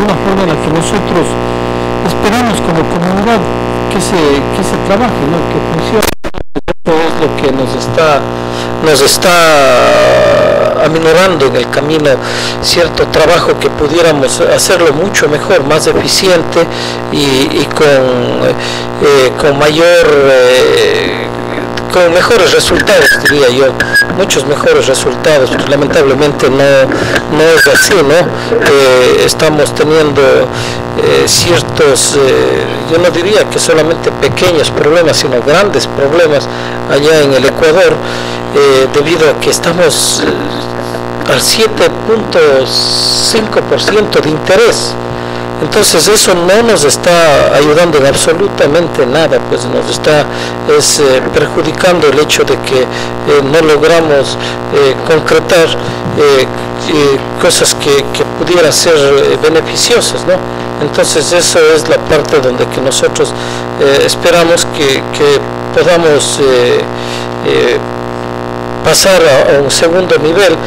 una forma en la que nosotros esperamos como comunidad que se trabaje, ¿no? Que funcione. Esto es lo que nos está aminorando en el camino cierto trabajo que pudiéramos hacerlo mucho mejor, más eficiente y con mayor con mejores resultados, diría yo, muchos mejores resultados. Lamentablemente no es así, ¿no? Estamos teniendo ciertos, yo no diría que solamente pequeños problemas, sino grandes problemas allá en el Ecuador, debido a que estamos al 7.5% de interés. Entonces eso no nos está ayudando en absolutamente nada, pues nos está perjudicando el hecho de que no logramos concretar cosas que pudieran ser beneficiosas, ¿no? Entonces eso es la parte donde que nosotros esperamos que podamos pasar a un segundo nivel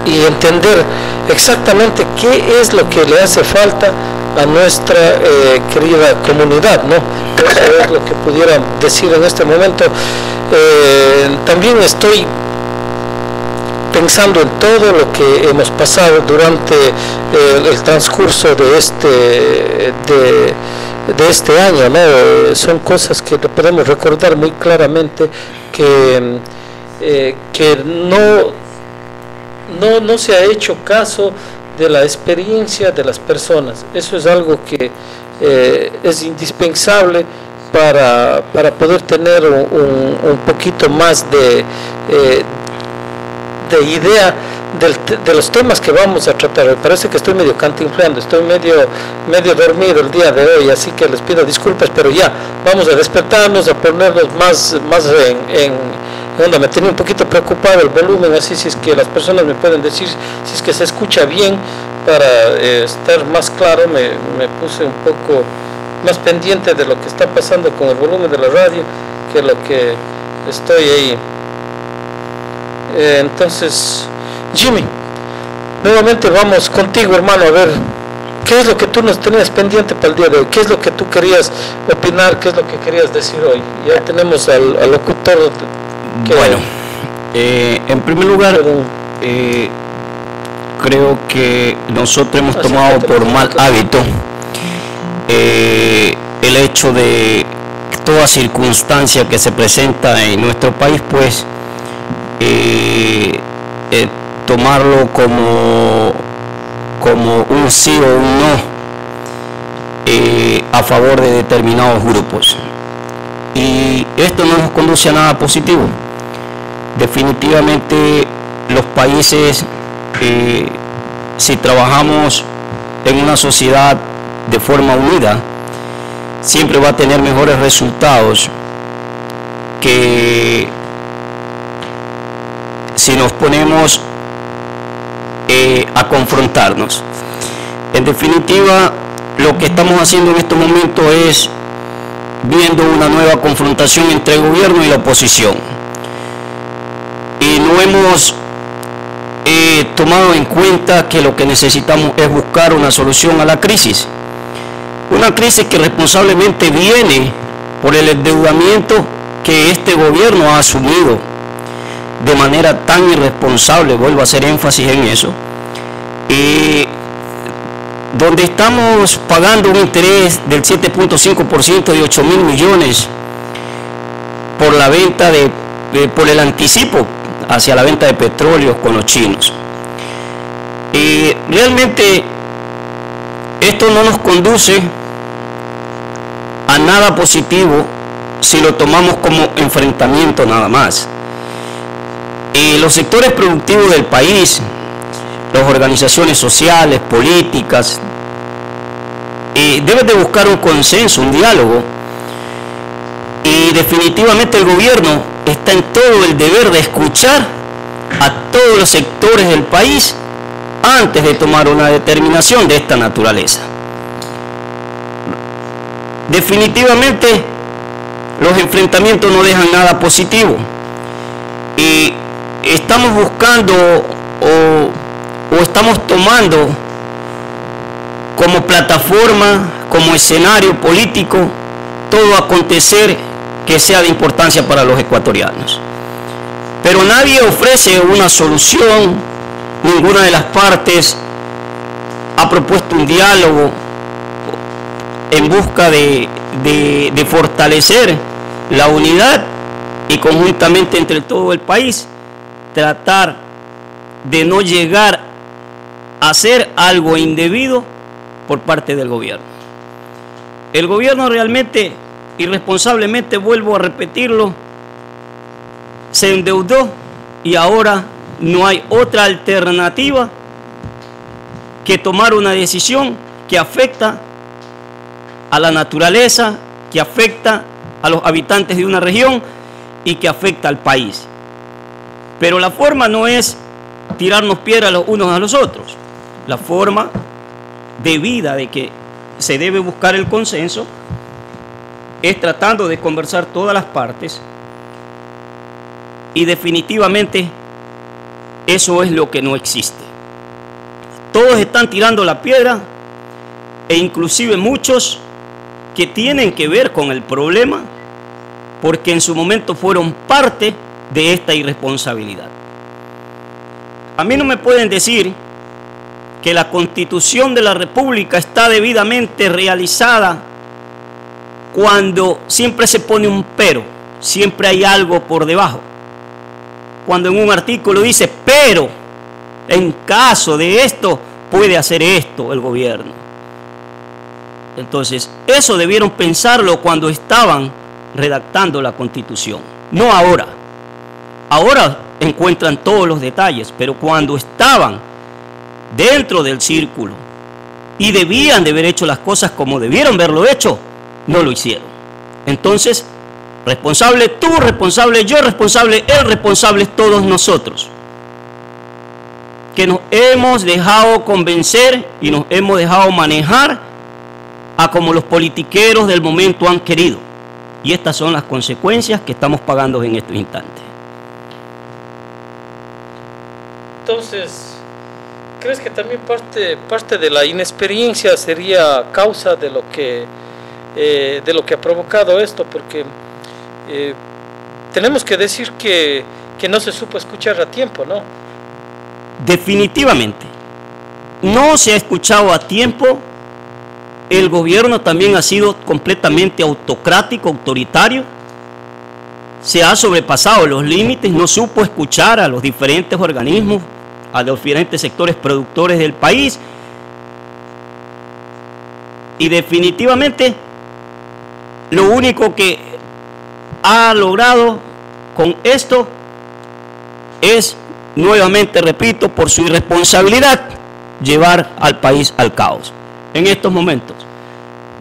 y entender exactamente qué es lo que le hace falta a nuestra querida comunidad, ¿no? Eso es lo que pudiera decir en este momento. También estoy pensando en todo lo que hemos pasado durante el transcurso de este año, ¿no? Son cosas que podemos recordar muy claramente que no se ha hecho caso de la experiencia de las personas. Eso es algo que es indispensable para poder tener un poquito más de idea de los temas que vamos a tratar. Me parece que estoy medio cantinflando, estoy medio dormido el día de hoy, así que les pido disculpas, pero ya vamos a despertarnos, a ponernos más en onda. Me tenía un poquito preocupado el volumen, así si es que las personas me pueden decir si es que se escucha bien, para estar más claro. Me puse un poco más pendiente de lo que está pasando con el volumen de la radio que lo que estoy ahí. Entonces, Jimmy, nuevamente vamos contigo, hermano, a ver qué es lo que tú nos tenías pendiente para el día de hoy, qué es lo que tú querías opinar, qué es lo que querías decir hoy. Ya tenemos al locutor. Bueno, en primer lugar, creo que nosotros hemos tomado por mal hábito el hecho de toda circunstancia que se presenta en nuestro país, pues tomarlo como un sí o un no a favor de determinados grupos, y esto no nos conduce a nada positivo. Definitivamente los países, si trabajamos en una sociedad de forma unida, siempre va a tener mejores resultados que si nos ponemos a confrontarnos. En definitiva, lo que estamos haciendo en estos momentos es viendo una nueva confrontación entre el gobierno y la oposición, y no hemos tomado en cuenta que lo que necesitamos es buscar una solución a la crisis, una crisis que responsablemente viene por el endeudamiento que este gobierno ha asumido de manera tan irresponsable. Vuelvo a hacer énfasis en eso, donde estamos pagando un interés del 7.5% de 8.000 millones por la venta por el anticipo hacia la venta de petróleo con los chinos. Y realmente esto no nos conduce a nada positivo si lo tomamos como enfrentamiento nada más. Los sectores productivos del país, las organizaciones sociales, políticas, deben de buscar un consenso, un diálogo, y definitivamente el gobierno está en todo el deber de escuchar a todos los sectores del país antes de tomar una determinación de esta naturaleza. Definitivamente los enfrentamientos no dejan nada positivo, y estamos buscando o estamos tomando como plataforma, como escenario político, todo acontecer que sea de importancia para los ecuatorianos. Pero nadie ofrece una solución, ninguna de las partes ha propuesto un diálogo en busca de fortalecer la unidad y conjuntamente entre todo el país tratar de no llegar a hacer algo indebido por parte del gobierno. El gobierno realmente, irresponsablemente, vuelvo a repetirlo, se endeudó y ahora no hay otra alternativa que tomar una decisión que afecta a la naturaleza, que afecta a los habitantes de una región y que afecta al país. Pero la forma no es tirarnos piedras los unos a los otros. La forma debida de que se debe buscar el consenso es tratando de conversar todas las partes, y definitivamente eso es lo que no existe. Todos están tirando la piedra, e inclusive muchos que tienen que ver con el problema porque en su momento fueron parte de esta irresponsabilidad. A mí no me pueden decir que la Constitución de la República está debidamente realizada cuando siempre se pone un pero, siempre hay algo por debajo. Cuando en un artículo dice, pero en caso de esto puede hacer esto el gobierno. Entonces, eso debieron pensarlo cuando estaban redactando la Constitución, no ahora. Ahora encuentran todos los detalles, pero cuando estaban dentro del círculo y debían de haber hecho las cosas como debieron haberlo hecho, no lo hicieron. Entonces, responsable tú, responsable yo, responsable él, responsables todos nosotros, que nos hemos dejado convencer y nos hemos dejado manejar a como los politiqueros del momento han querido. Y estas son las consecuencias que estamos pagando en estos instantes. Entonces, ¿crees que también parte de la inexperiencia sería causa de lo que ha provocado esto? Porque tenemos que decir que no se supo escuchar a tiempo, ¿no? Definitivamente, no se ha escuchado a tiempo. El gobierno también ha sido completamente autocrático, autoritario. Se ha sobrepasado los límites, no supo escuchar a los diferentes organismos, a los diferentes sectores productores del país. Y definitivamente, lo único que ha logrado con esto es, nuevamente repito, por su irresponsabilidad, llevar al país al caos. En estos momentos,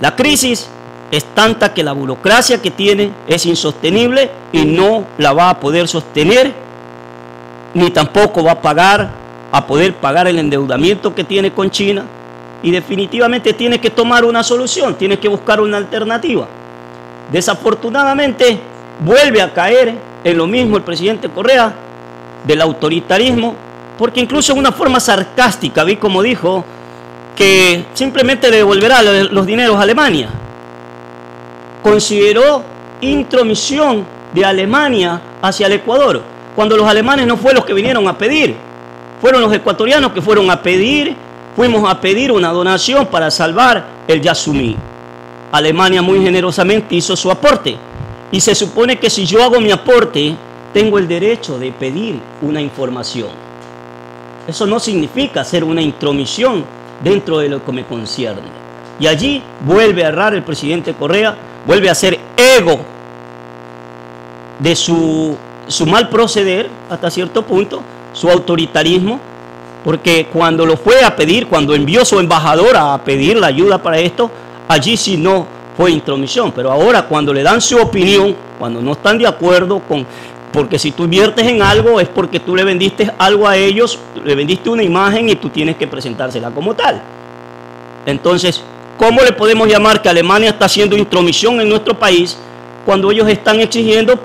la crisis es tanta que la burocracia que tiene es insostenible y no la va a poder sostener, ni tampoco va a poder pagar el endeudamiento que tiene con China, y definitivamente tiene que tomar una solución, tiene que buscar una alternativa. Desafortunadamente, vuelve a caer en lo mismo el presidente Correa, del autoritarismo, porque incluso en una forma sarcástica, vi como dijo que simplemente le devolverá los dineros a Alemania. Consideró intromisión de Alemania hacia el Ecuador, cuando los alemanes no fueron los que vinieron a pedir, fueron los ecuatorianos que fueron a pedir, fuimos a pedir una donación para salvar el Yasumí. Alemania muy generosamente hizo su aporte, y se supone que si yo hago mi aporte, tengo el derecho de pedir una información. Eso no significa hacer una intromisión dentro de lo que me concierne. Y allí vuelve a errar el presidente Correa, vuelve a ser ego de su mal proceder hasta cierto punto, su autoritarismo, porque cuando lo fue a pedir, cuando envió su embajadora a pedir la ayuda para esto, allí sí no fue intromisión. Pero ahora cuando le dan su opinión, cuando no están de acuerdo con... Porque si tú inviertes en algo es porque tú le vendiste algo a ellos, le vendiste una imagen y tú tienes que presentársela como tal. Entonces, ¿cómo le podemos llamar que Alemania está haciendo intromisión en nuestro país cuando ellos están exigiendo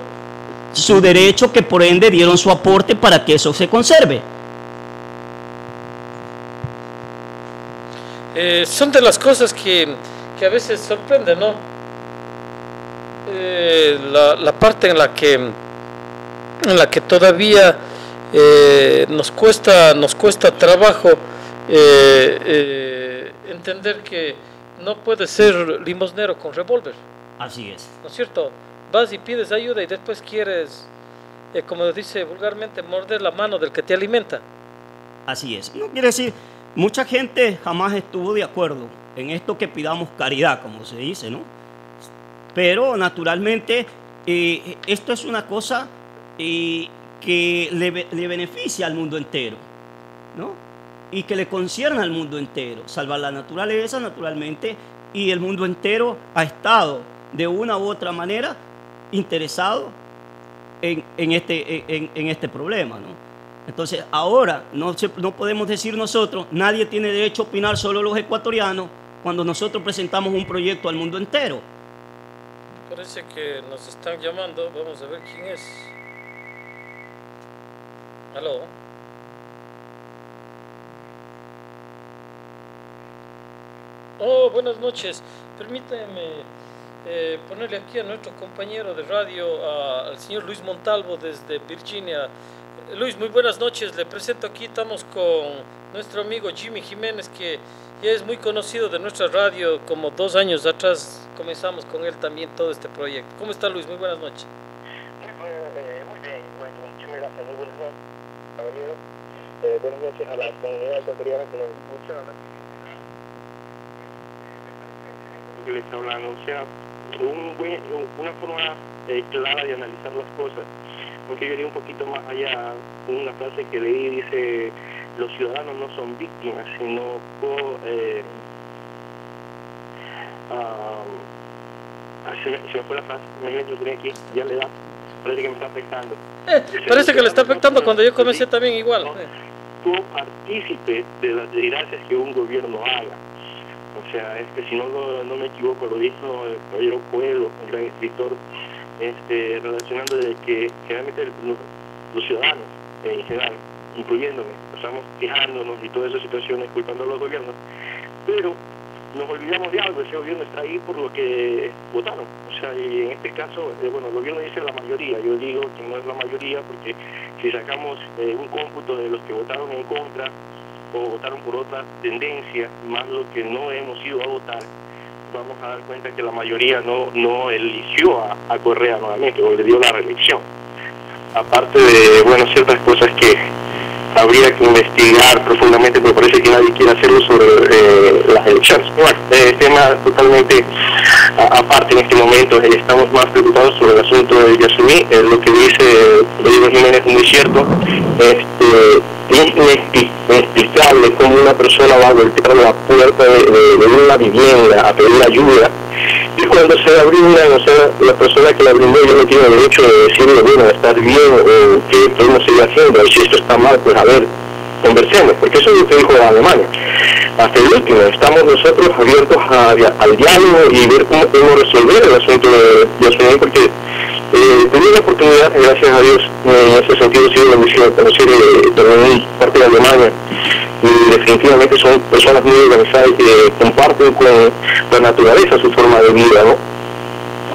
su derecho, que por ende dieron su aporte para que eso se conserve? Son de las cosas que a veces sorprenden, ¿no? La parte en la que todavía nos cuesta trabajo entender que no puedes ser limosnero con revólver. Así es. ¿No es cierto? Vas y pides ayuda y después quieres, como dice vulgarmente, morder la mano del que te alimenta. Así es. No quiere decir, mucha gente jamás estuvo de acuerdo en esto que pidamos caridad, como se dice, ¿no? Pero naturalmente esto es una cosa que le beneficia al mundo entero, ¿no? Y que le concierne al mundo entero. Salvar la naturaleza, naturalmente, y el mundo entero ha estado de una u otra manera interesado en este problema, ¿no? Entonces, ahora no podemos decir nosotros, nadie tiene derecho a opinar, solo los ecuatorianos, cuando nosotros presentamos un proyecto al mundo entero. Parece que nos están llamando, vamos a ver quién es. ¿Aló? Oh, buenas noches. Permíteme ponerle aquí a nuestro compañero de radio, al señor Luis Montalvo desde Virginia. Luis, muy buenas noches. Le presento aquí, estamos con nuestro amigo Jimmy Jiménez, que ya es muy conocido de nuestra radio. Como 2 años atrás comenzamos con él también todo este proyecto. ¿Cómo está, Luis? Muy buenas noches. Muy bien, bueno, muchas gracias. Muy buenas noches, caballero. Buenas noches a la comunidad ecuatoriana que nos escucha. Que le está hablando, o sea, una forma clara de analizar las cosas, porque yo iría un poquito más allá. Una frase que leí dice: los ciudadanos no son víctimas, sino se me fue la frase, lo tenía aquí, ya le da, parece que me está afectando. Parece que le está afectando cuando yo comencé también igual. Tú partícipe de las desgracias que un gobierno haga. O sea, es que si no me equivoco, lo dijo el caballero Coelho, un gran escritor, relacionando de que generalmente los ciudadanos en general, incluyéndome, estamos quejándonos y todas esas situaciones culpando a los gobiernos, pero nos olvidamos de algo. Ese gobierno está ahí por lo que votaron. O sea, y en este caso, bueno, el gobierno dice la mayoría, yo digo que no es la mayoría, porque si sacamos un cómputo de los que votaron en contra o votaron por otra tendencia, más lo que no hemos ido a votar, vamos a dar cuenta que la mayoría no eligió a Correa nuevamente, o le dio la reelección. Aparte de, bueno, ciertas cosas que habría que investigar profundamente, pero parece que nadie quiere hacerlo sobre las elecciones. Bueno, tema totalmente aparte en este momento. Estamos más preocupados sobre el asunto de Yasumí. Lo que dice Rodrigo Jiménez es muy cierto. Es inexplicable cómo una persona va a golpear la puerta de una vivienda a pedir ayuda, y cuando se la brindan, o sea, la persona que la brindó ya no tiene derecho de decirle, bueno, ¿estás bien? O ¿qué podemos seguir haciendo? Y si esto está mal, pues a ver, conversemos, porque eso es lo que dijo Alemania. Hasta el último, estamos nosotros abiertos al diálogo y ver cómo podemos resolver el asunto de Yasumí, porque tuve la oportunidad, gracias a Dios, en ese sentido, sí, la misión de conocer también parte de Alemania, y definitivamente son personas muy organizadas que comparten con la naturaleza su forma de vida, ¿no?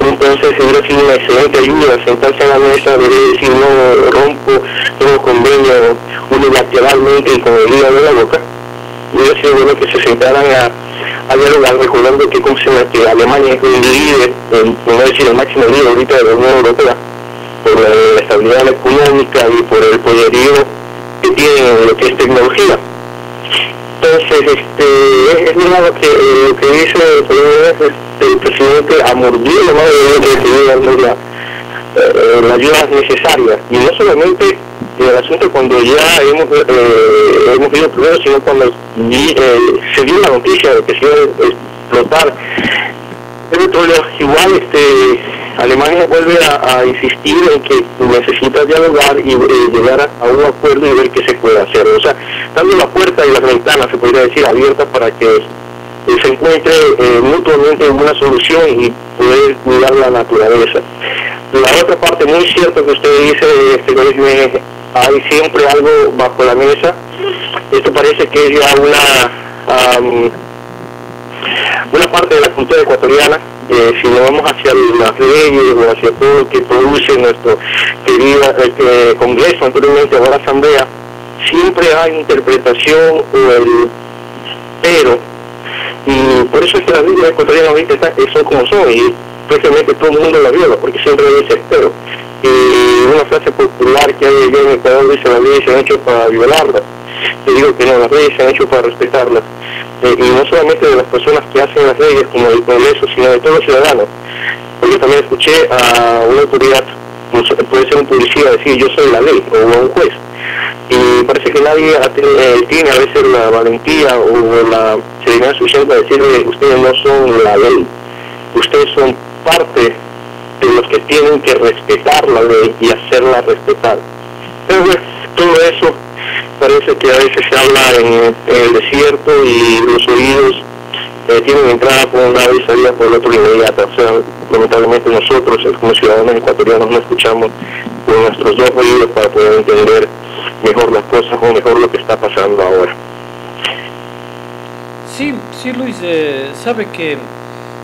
Entonces hubiera sido una excelente ayuda sentarse a la mesa, decir, no rompo todo convenio unilateralmente y con el hígado de la boca. Hubiera sido bueno que se sentaran a dialogar, recordando que Alemania es un líder, por no decir el máximo líder ahorita de la Unión Europea, por la estabilidad económica y por el poderío que tiene en lo que es tecnología. Entonces, es verdad lo que dice el presidente, a mordido la mano de darnos la ayuda necesaria, y no solamente en el asunto cuando ya hemos ido primero, sino cuando se dio la noticia de que se iba a explotar el petróleo. Igual Alemania vuelve a insistir en que necesita dialogar y llegar a un acuerdo y ver qué se puede hacer. O sea, dando la puerta y las ventanas, se podría decir, abiertas para que se encuentre mutuamente una solución y poder cuidar la naturaleza. La otra parte, muy cierto que usted dice, hay siempre algo bajo la mesa. Esto parece que es ya Una parte de la cultura ecuatoriana, si nos vamos hacia las leyes o hacia todo lo que produce nuestro querido Congreso, anteriormente ahora Asamblea, siempre hay interpretación o el pero, y por eso es que las leyes ecuatorianas ahorita son como son, y prácticamente todo el mundo la viola, porque siempre dice pero. Y una frase popular que hay en Ecuador dice: las leyes se han hecho para violarlas. Yo digo que no, las leyes se han hecho para respetarlas, y no solamente de las personas que hacen las leyes como del Congreso, sino de todos los ciudadanos. Yo también escuché a una autoridad, puede ser un policía, decir: yo soy la ley, o a un juez, y parece que nadie tiene a veces la valentía o la serenidad suficiente para decirle: ustedes no son la ley, ustedes son parte de los que tienen que respetar la ley y hacerla respetar. Pero bueno, todo eso parece que a veces se habla en el desierto y los oídos tienen entrada por un lado y salida por el otro inmediata. O sea, lamentablemente nosotros como ciudadanos ecuatorianos no escuchamos con nuestros dos oídos para poder entender mejor las cosas o mejor lo que está pasando ahora. Sí, Luis, sabe que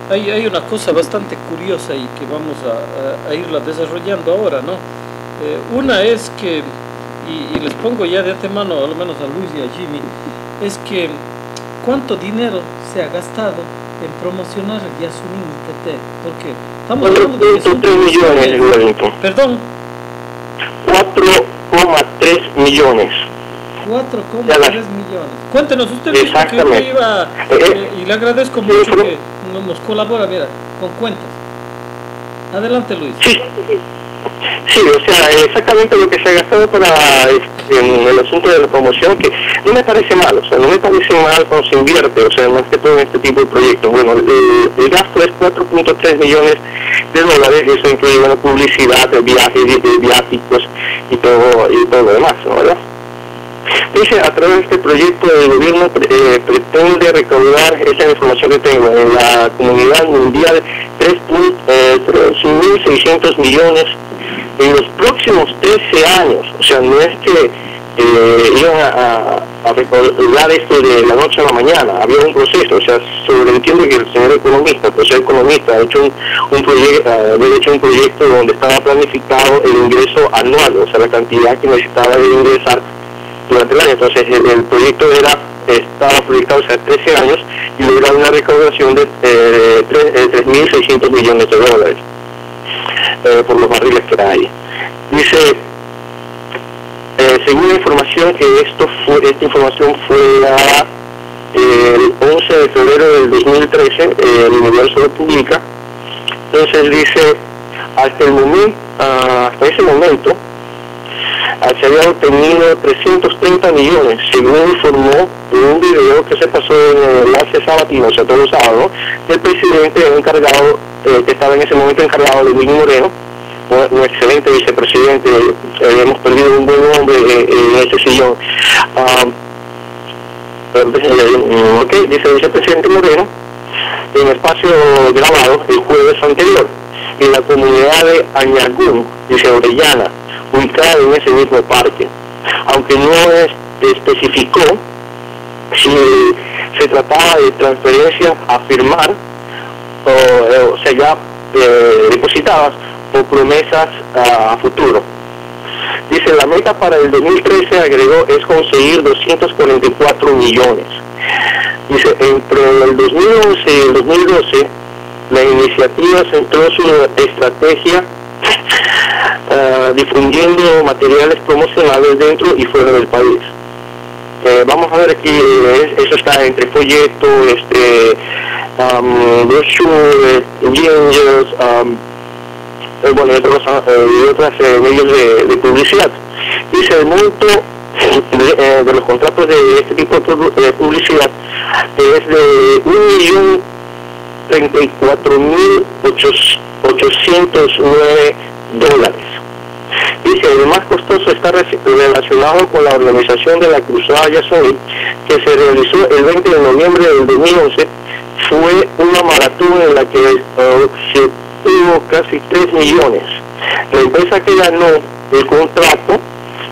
hay una cosa bastante curiosa y que vamos a irla desarrollando ahora, ¿no? Una es que, y les pongo ya de antemano, al menos a Luis y a Jimmy, es que cuánto dinero se ha gastado en promocionar el Yasuní ITT, porque estamos hablando de que son 3 millones, perdón, 4,3 millones. 4,3 millones. Cuéntenos usted, Luis, porque yo iba, y le agradezco mucho que nos colabora, mira, con cuentas. Adelante, Luis. Sí, o sea, exactamente lo que se ha gastado para en el asunto de la promoción, que no me parece mal, o sea, no me parece mal cuando se invierte, o sea, más que todo en este tipo de proyectos. Bueno, el gasto es 4.3 millones de dólares, eso incluye la publicidad, el viaje, viáticos y todo lo demás, ¿no? ¿Verdad? Dice: a través de este proyecto el gobierno pretende recaudar esa información que tengo en la comunidad mundial 3.600 millones en los próximos 13 años. O sea, no es que iban a recaudar esto de la noche a la mañana, había un proceso. O sea, sobreentiende que el señor economista, pues el economista ha hecho un proyecto donde estaba planificado el ingreso anual, o sea, la cantidad que necesitaba de ingresar durante el año. Entonces el proyecto estaba proyectado, o sea, 13 años, y lograba una recaudación de 3.600 millones de dólares por los barriles que hay. Dice, según la información que esta información fue dada el 11 de febrero del 2013, el Universo lo publica. Entonces dice: hasta ese momento se había obtenido 330 millones, según informó en un video que se pasó en el enlace sabatino, o sea, todos los sábados, del presidente encargado, que estaba en ese momento encargado de Luis Moreno, un excelente vicepresidente. Hemos perdido un buen hombre en ese sillón. Dice el vicepresidente Moreno, en espacio grabado el jueves anterior, en la comunidad de Añagún, dice Orellana, ubicada en ese mismo parque, aunque no especificó si se trataba de transferencias a firmar, o sea, ya depositadas, o promesas a futuro. Dice: la meta para el 2013, agregó, es conseguir 244 millones. Dice: entre el 2011 y el 2012, la iniciativa centró su estrategia difundiendo materiales promocionales dentro y fuera del país. Vamos a ver aquí, eso está entre folleto, brochure, jingles, bueno, y otros medios de publicidad. Dice: el monto de los contratos de este tipo de publicidad es de $1.034.809. Dice: el más costoso está relacionado con la organización de la Cruzada Yasuní, que se realizó el 20 de noviembre del 2011. Fue una maratón en la que se obtuvo casi 3 millones. La empresa que ganó el contrato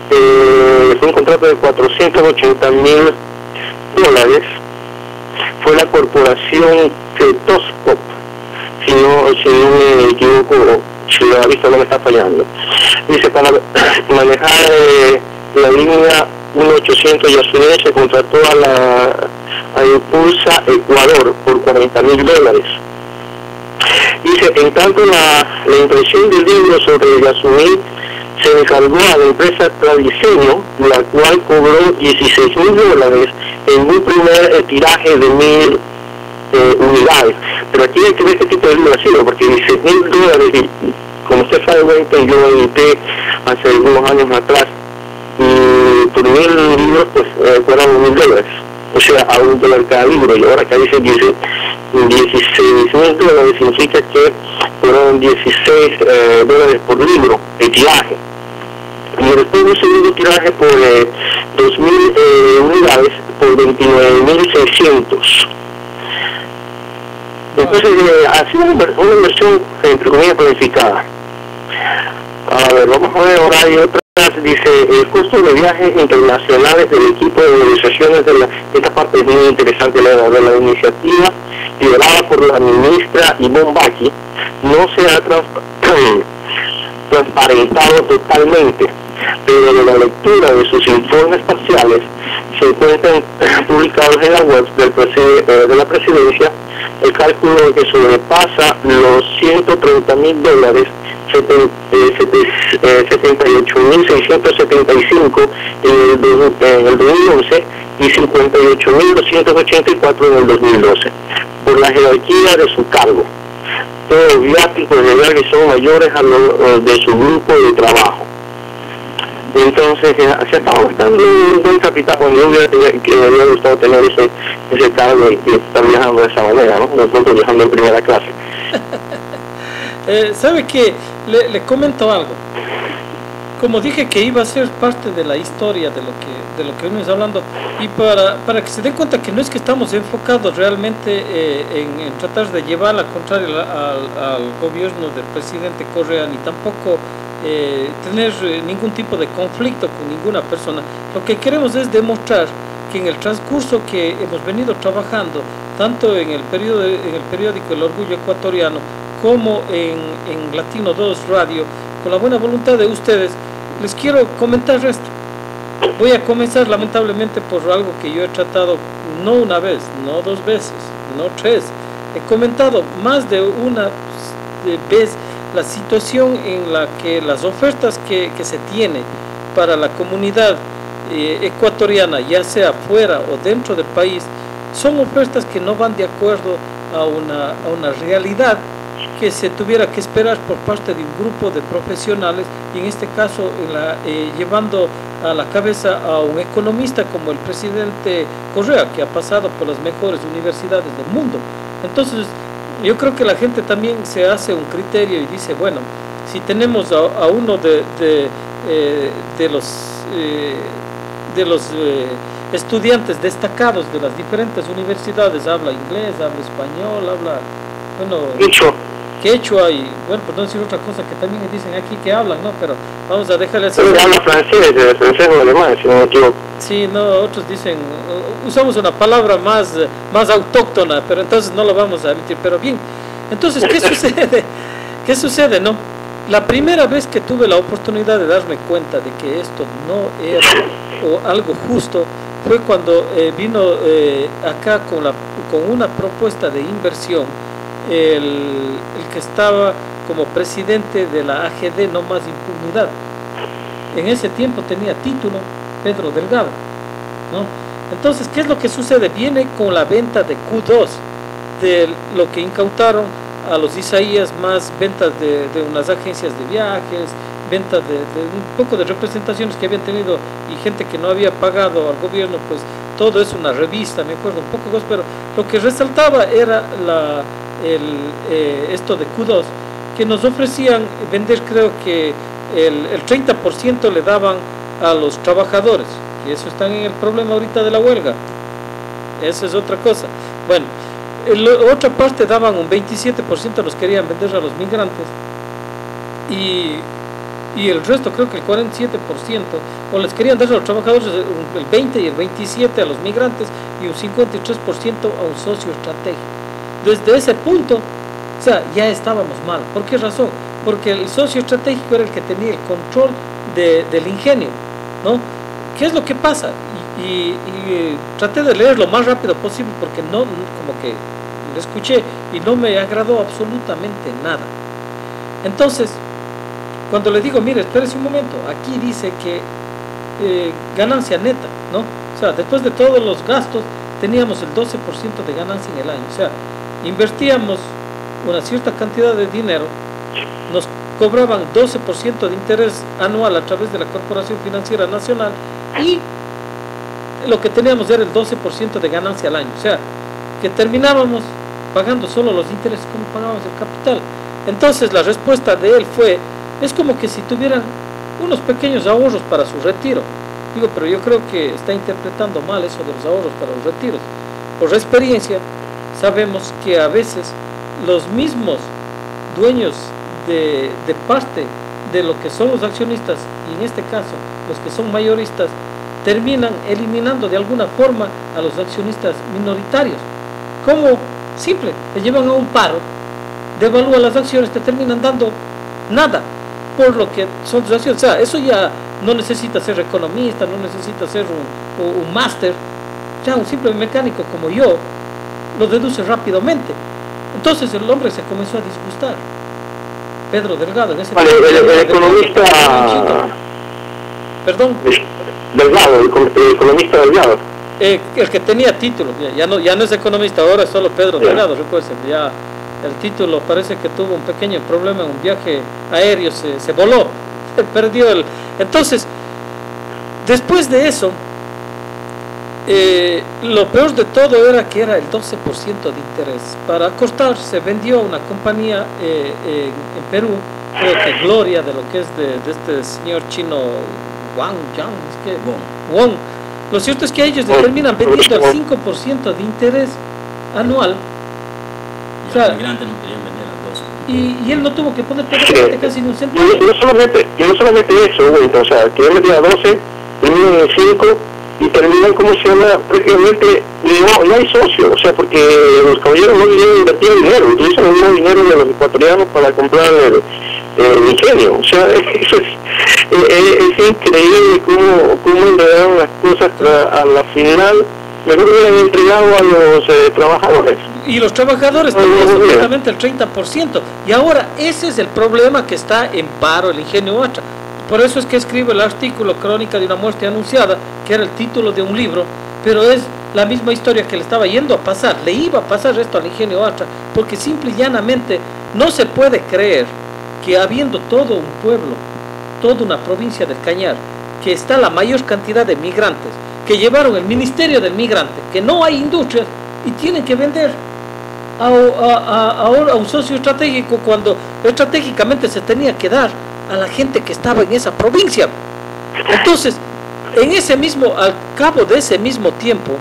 fue un contrato de $480,000, fue la corporación Cetoscop, si no me equivoco, si la vista no me está fallando. Dice, para manejar la línea 1800 Yasuní se contrató a Impulsa Ecuador por $40.000. Dice, en tanto la impresión del libro sobre Yasuní se encargó a la empresa Tradiseño, la cual cobró $16.000 en un primer tiraje de 1.000 unidades. Pero aquí hay que ver qué tipo de libro ha sido, porque $16.000, y como usted sabe, yo edité hace algunos años atrás, y por 1.000 libros pues fueron $1.000, o sea, a $1 cada libro, y ahora acá dice $16.000, significa que fueron $16 por libro de tiraje. Y después un segundo tiraje por 2.000 unidades por $29.600. Entonces ha sido una inversión entre comillas planificada. A ver, vamos a ver, ahora hay otras. Dice, el costo de viajes internacionales del equipo de negociaciones esta parte es muy interesante, de la iniciativa liderada por la ministra Ivonne Baki, no se ha transparentado totalmente, pero de la lectura de sus informes parciales se encuentran publicados en la web de la presidencia el cálculo que sobrepasa los $130.000, 78.675 en el 2011 y 58.284 en el 2012, por la jerarquía de su cargo. Todos los viáticos de viaje son mayores a los de su grupo de trabajo. Entonces, se estaba gastando un buen capital cuando yo que me hubiera gustado tener ese cargo y estar viajando de esa manera, ¿no? De pronto viajando en primera clase. ¿Sabe qué? Le comento algo. Como dije que iba a ser parte de la historia de lo que uno está hablando, y para que se den cuenta que no es que estamos enfocados realmente en tratar de llevar la contraria al gobierno del presidente Correa, ni tampoco tener ningún tipo de conflicto con ninguna persona. Lo que queremos es demostrar que en el transcurso que hemos venido trabajando, tanto en el periódico El Orgullo Ecuatoriano como en Latino 2 Radio, con la buena voluntad de ustedes, les quiero comentar esto. Voy a comenzar lamentablemente por algo que yo he tratado no una vez, no dos veces, no tres. He comentado más de una vez la situación en la que las ofertas que se tiene para la comunidad ecuatoriana, ya sea fuera o dentro del país, son ofertas que no van de acuerdo a una realidad que se tuviera que esperar por parte de un grupo de profesionales, y en este caso llevando a la cabeza a un economista como el presidente Correa, que ha pasado por las mejores universidades del mundo. Entonces yo creo que la gente también se hace un criterio y dice, bueno, si tenemos a uno de los estudiantes destacados de las diferentes universidades, habla inglés, habla español, habla, bueno, quechua y, bueno, por no decir otra cosa que también dicen aquí que hablan, ¿no? Pero vamos a dejarle así. Pero habla francés o alemán, si no me equivoco. Sí, no, otros dicen, usamos una palabra más autóctona, pero entonces no lo vamos a admitir. Pero bien, entonces, ¿qué sucede? ¿Qué sucede, no? La primera vez que tuve la oportunidad de darme cuenta de que esto no era algo justo fue cuando vino acá con una propuesta de inversión el que estaba como presidente de la AGD No Más Impunidad. En ese tiempo tenía título Pedro Delgado, ¿no? Entonces, ¿qué es lo que sucede? Viene con la venta de Q2, de lo que incautaron a los Isaías, más ventas de unas agencias de viajes, ventas de un poco de representaciones que habían tenido y gente que no había pagado al gobierno, pues todo es una revista, me acuerdo un poco, pero lo que resaltaba era esto de Q2, que nos ofrecían vender, creo que el 30% le daban a los trabajadores, y eso están en el problema ahorita de la huelga, eso es otra cosa. Bueno, otra parte daban un 27%, los querían vender a los migrantes, y y el resto creo que el 47%, o les querían dar a los trabajadores el 20 y el 27% a los migrantes y un 53% a un socio estratégico. Desde ese punto, o sea, ya estábamos mal. ¿Por qué razón? Porque el socio estratégico era el que tenía el control del ingenio, ¿no? ¿Qué es lo que pasa? Y traté de leer lo más rápido posible porque no, como que lo escuché y no me agradó absolutamente nada. Entonces, cuando le digo, mire, espérese un momento, aquí dice que ganancia neta, ¿no? O sea, después de todos los gastos, teníamos el 12% de ganancia en el año. O sea, invertíamos una cierta cantidad de dinero, nos cobraban 12% de interés anual a través de la Corporación Financiera Nacional y lo que teníamos era el 12% de ganancia al año. O sea, que terminábamos pagando solo los intereses como pagábamos el capital. Entonces la respuesta de él fue, es como que si tuvieran unos pequeños ahorros para su retiro. Digo, pero yo creo que está interpretando mal eso de los ahorros para los retiros. Por experiencia, sabemos que a veces los mismos dueños de parte de lo que son los accionistas, y en este caso los que son mayoristas, terminan eliminando de alguna forma a los accionistas minoritarios. Como simple, te llevan a un paro, devalúan las acciones, te terminan dando nada por lo que son tus acciones. O sea, eso ya no necesita ser economista, no necesita ser un máster, ya un simple mecánico como yo lo deduce rápidamente. Entonces el hombre se comenzó a disgustar. Pedro Delgado, en ese momento. El economista. Perdón. Delgado, el economista Delgado. El que tenía título, ya no es economista, ahora es solo Pedro Delgado, recuerden, ya el título parece que tuvo un pequeño problema en un viaje aéreo, se voló, se perdió el... Entonces, después de eso, lo peor de todo era que era el 12% de interés. Para acortar, se vendió una compañía en Perú, creo que Gloria, de lo que es de este señor chino Wang. Lo cierto es que ellos le terminan vendiendo al 5% de interés anual. Y o sea, el migrante no querían vender al 12%. Y él no tuvo que poner casi ni un centavo. Y no solamente eso, güey, o sea, que él vendía a 12, terminan en 5 y terminan, como se llama, prácticamente no hay socio, o sea, porque los caballeros no vinieron a invertir dinero, utilizan el mismo dinero de los ecuatorianos para comprar el ingenio. O sea, eso es increíble cómo enredaron las cosas a la final. Mejor hubieran entregado a los trabajadores. Y los trabajadores tenían absolutamente el 30%. Y ahora ese es el problema que está en paro el ingenio Huacha. Por eso es que escribo el artículo Crónica de una muerte anunciada, que era el título de un libro, pero es la misma historia que le estaba yendo a pasar. Le iba a pasar esto al ingenio Huacha, porque simple y llanamente no se puede creer que habiendo todo un pueblo, toda una provincia del Cañar, que está la mayor cantidad de migrantes, que llevaron el Ministerio del Migrante, que no hay industrias y tienen que vender a un socio estratégico cuando estratégicamente se tenía que dar a la gente que estaba en esa provincia. Entonces, en ese mismo, al cabo de ese mismo tiempo,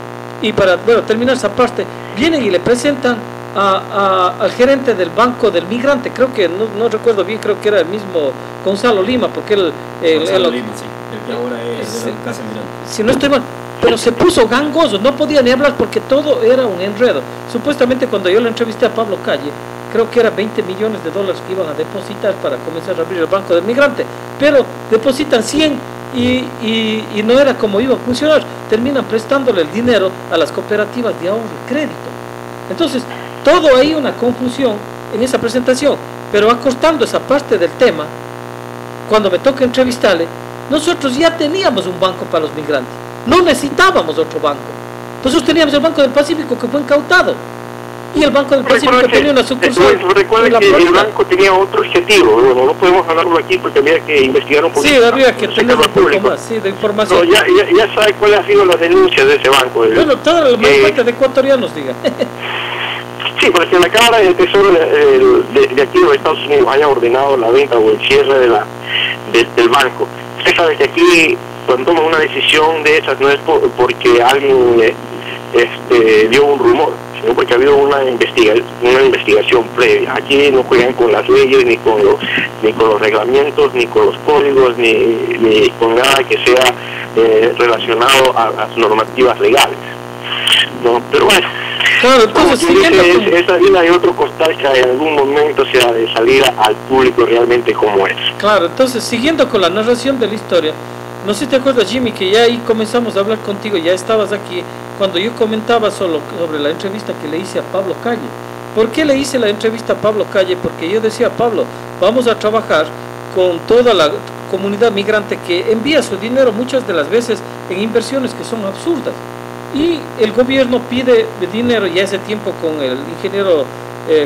y para terminar esa parte, vienen y le presentan al gerente del Banco del Migrante, creo que, no recuerdo bien, creo que era el mismo Gonzalo Lima, porque Gonzalo Lima, sí, el que ahora es Casa Migrante. Si no estoy mal, pero se puso gangoso, no podía ni hablar porque todo era un enredo. Supuestamente cuando yo le entrevisté a Pablo Calle, creo que era 20 millones de dólares que iban a depositar para comenzar a abrir el Banco del Migrante, pero depositan 100 y no era como iba a funcionar, terminan prestándole el dinero a las cooperativas de ahorro y crédito. Entonces, todo ahí una confusión en esa presentación, pero acortando esa parte del tema, cuando me toca entrevistarle, nosotros ya teníamos un banco para los migrantes, no necesitábamos otro banco. Nosotros teníamos el Banco del Pacífico que fue incautado, y el Banco del Pacífico tenía una sucursal. Recuerda que el banco tenía otro objetivo, bueno, no podemos hablarlo aquí porque había que investigar un poquito. Sí, había que tener un poco más de información. No, ya sabe cuáles han sido las denuncias de ese banco. Bueno, todas las cuentas de ecuatorianos, diga. Sí, porque la Cámara del Tesoro de aquí de los Estados Unidos haya ordenado la venta o el cierre del banco. Usted sabe que aquí, cuando toman una decisión de esas, no es porque alguien dio un rumor, ¿no? Porque ha habido una investigación previa. Aquí no juegan con las leyes, ni con los reglamentos, ni con los códigos, ni con nada que sea relacionado a las normativas legales, ¿no? Pero bueno, claro, entonces esa harina y otro costal que en algún momento se ha de salir al público realmente como es. Claro, entonces siguiendo con la narración de la historia, no sé si te acuerdas, Jimmy, que ya ahí comenzamos a hablar contigo, ya estabas aquí cuando yo comentaba sobre la entrevista que le hice a Pablo Calle. ¿Por qué le hice la entrevista a Pablo Calle? Porque yo decía, Pablo, vamos a trabajar con toda la comunidad migrante que envía su dinero muchas de las veces en inversiones que son absurdas. Y el gobierno pide dinero, ya ese tiempo con el ingeniero,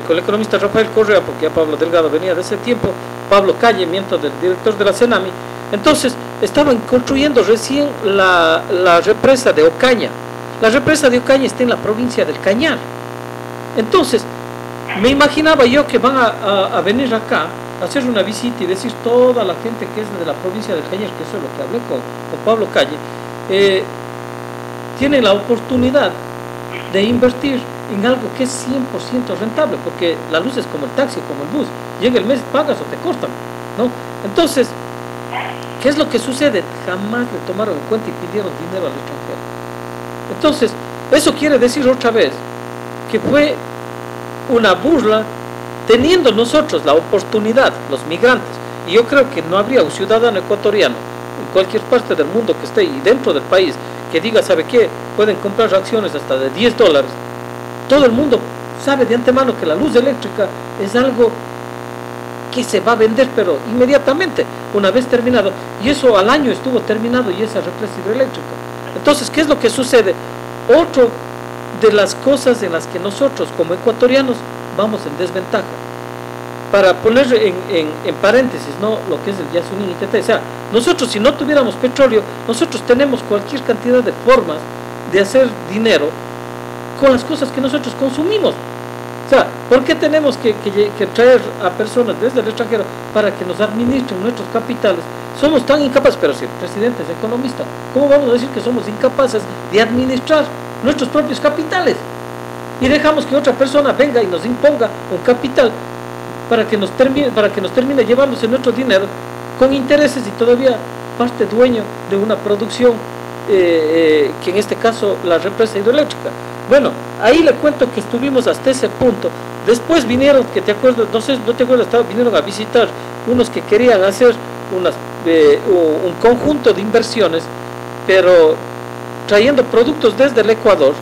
con el economista Rafael Correa, porque ya Pablo Delgado venía de ese tiempo, Pablo Calle, mientras del director de la CENAMI. Entonces estaban construyendo recién la represa de Ocaña. La represa de Ocaña está en la provincia del Cañar. Entonces me imaginaba yo que van a venir acá a hacer una visita y decir toda la gente que es de la provincia del Cañar, que eso es lo que hablé con Pablo Calle, tiene la oportunidad de invertir en algo que es 100% rentable, porque la luz es como el taxi, como el bus, llega el mes, pagas o te cortan, ¿no? Entonces, ¿qué es lo que sucede? Jamás le tomaron en cuenta y pidieron dinero al extranjero. Entonces, eso quiere decir otra vez que fue una burla, teniendo nosotros la oportunidad, los migrantes, y yo creo que no habría un ciudadano ecuatoriano en cualquier parte del mundo que esté y dentro del país que diga, ¿sabe qué? Pueden comprar acciones hasta de $10. Todo el mundo sabe de antemano que la luz eléctrica es algo que se va a vender, pero inmediatamente, una vez terminado, y eso al año estuvo terminado y esa represa hidroeléctrica. Entonces, ¿qué es lo que sucede? Otro de las cosas en las que nosotros como ecuatorianos vamos en desventaja. Para poner en paréntesis, ¿no?, lo que es el Yasuní ITT, o sea, nosotros si no tuviéramos petróleo, nosotros tenemos cualquier cantidad de formas de hacer dinero con las cosas que nosotros consumimos. O sea, ¿por qué tenemos que traer a personas desde el extranjero para que nos administren nuestros capitales? Somos tan incapaces, pero si el presidente es economista, ¿cómo vamos a decir que somos incapaces de administrar nuestros propios capitales? Y dejamos que otra persona venga y nos imponga un capital para que nos termine llevándose nuestro dinero con intereses y todavía parte dueño de una producción que en este caso la represa hidroeléctrica. Bueno, ahí le cuento que estuvimos hasta ese punto. Después vinieron, que te acuerdas, no sé, no te acuerdas, vinieron a visitar unos que querían hacer un conjunto de inversiones, pero trayendo productos desde el Ecuador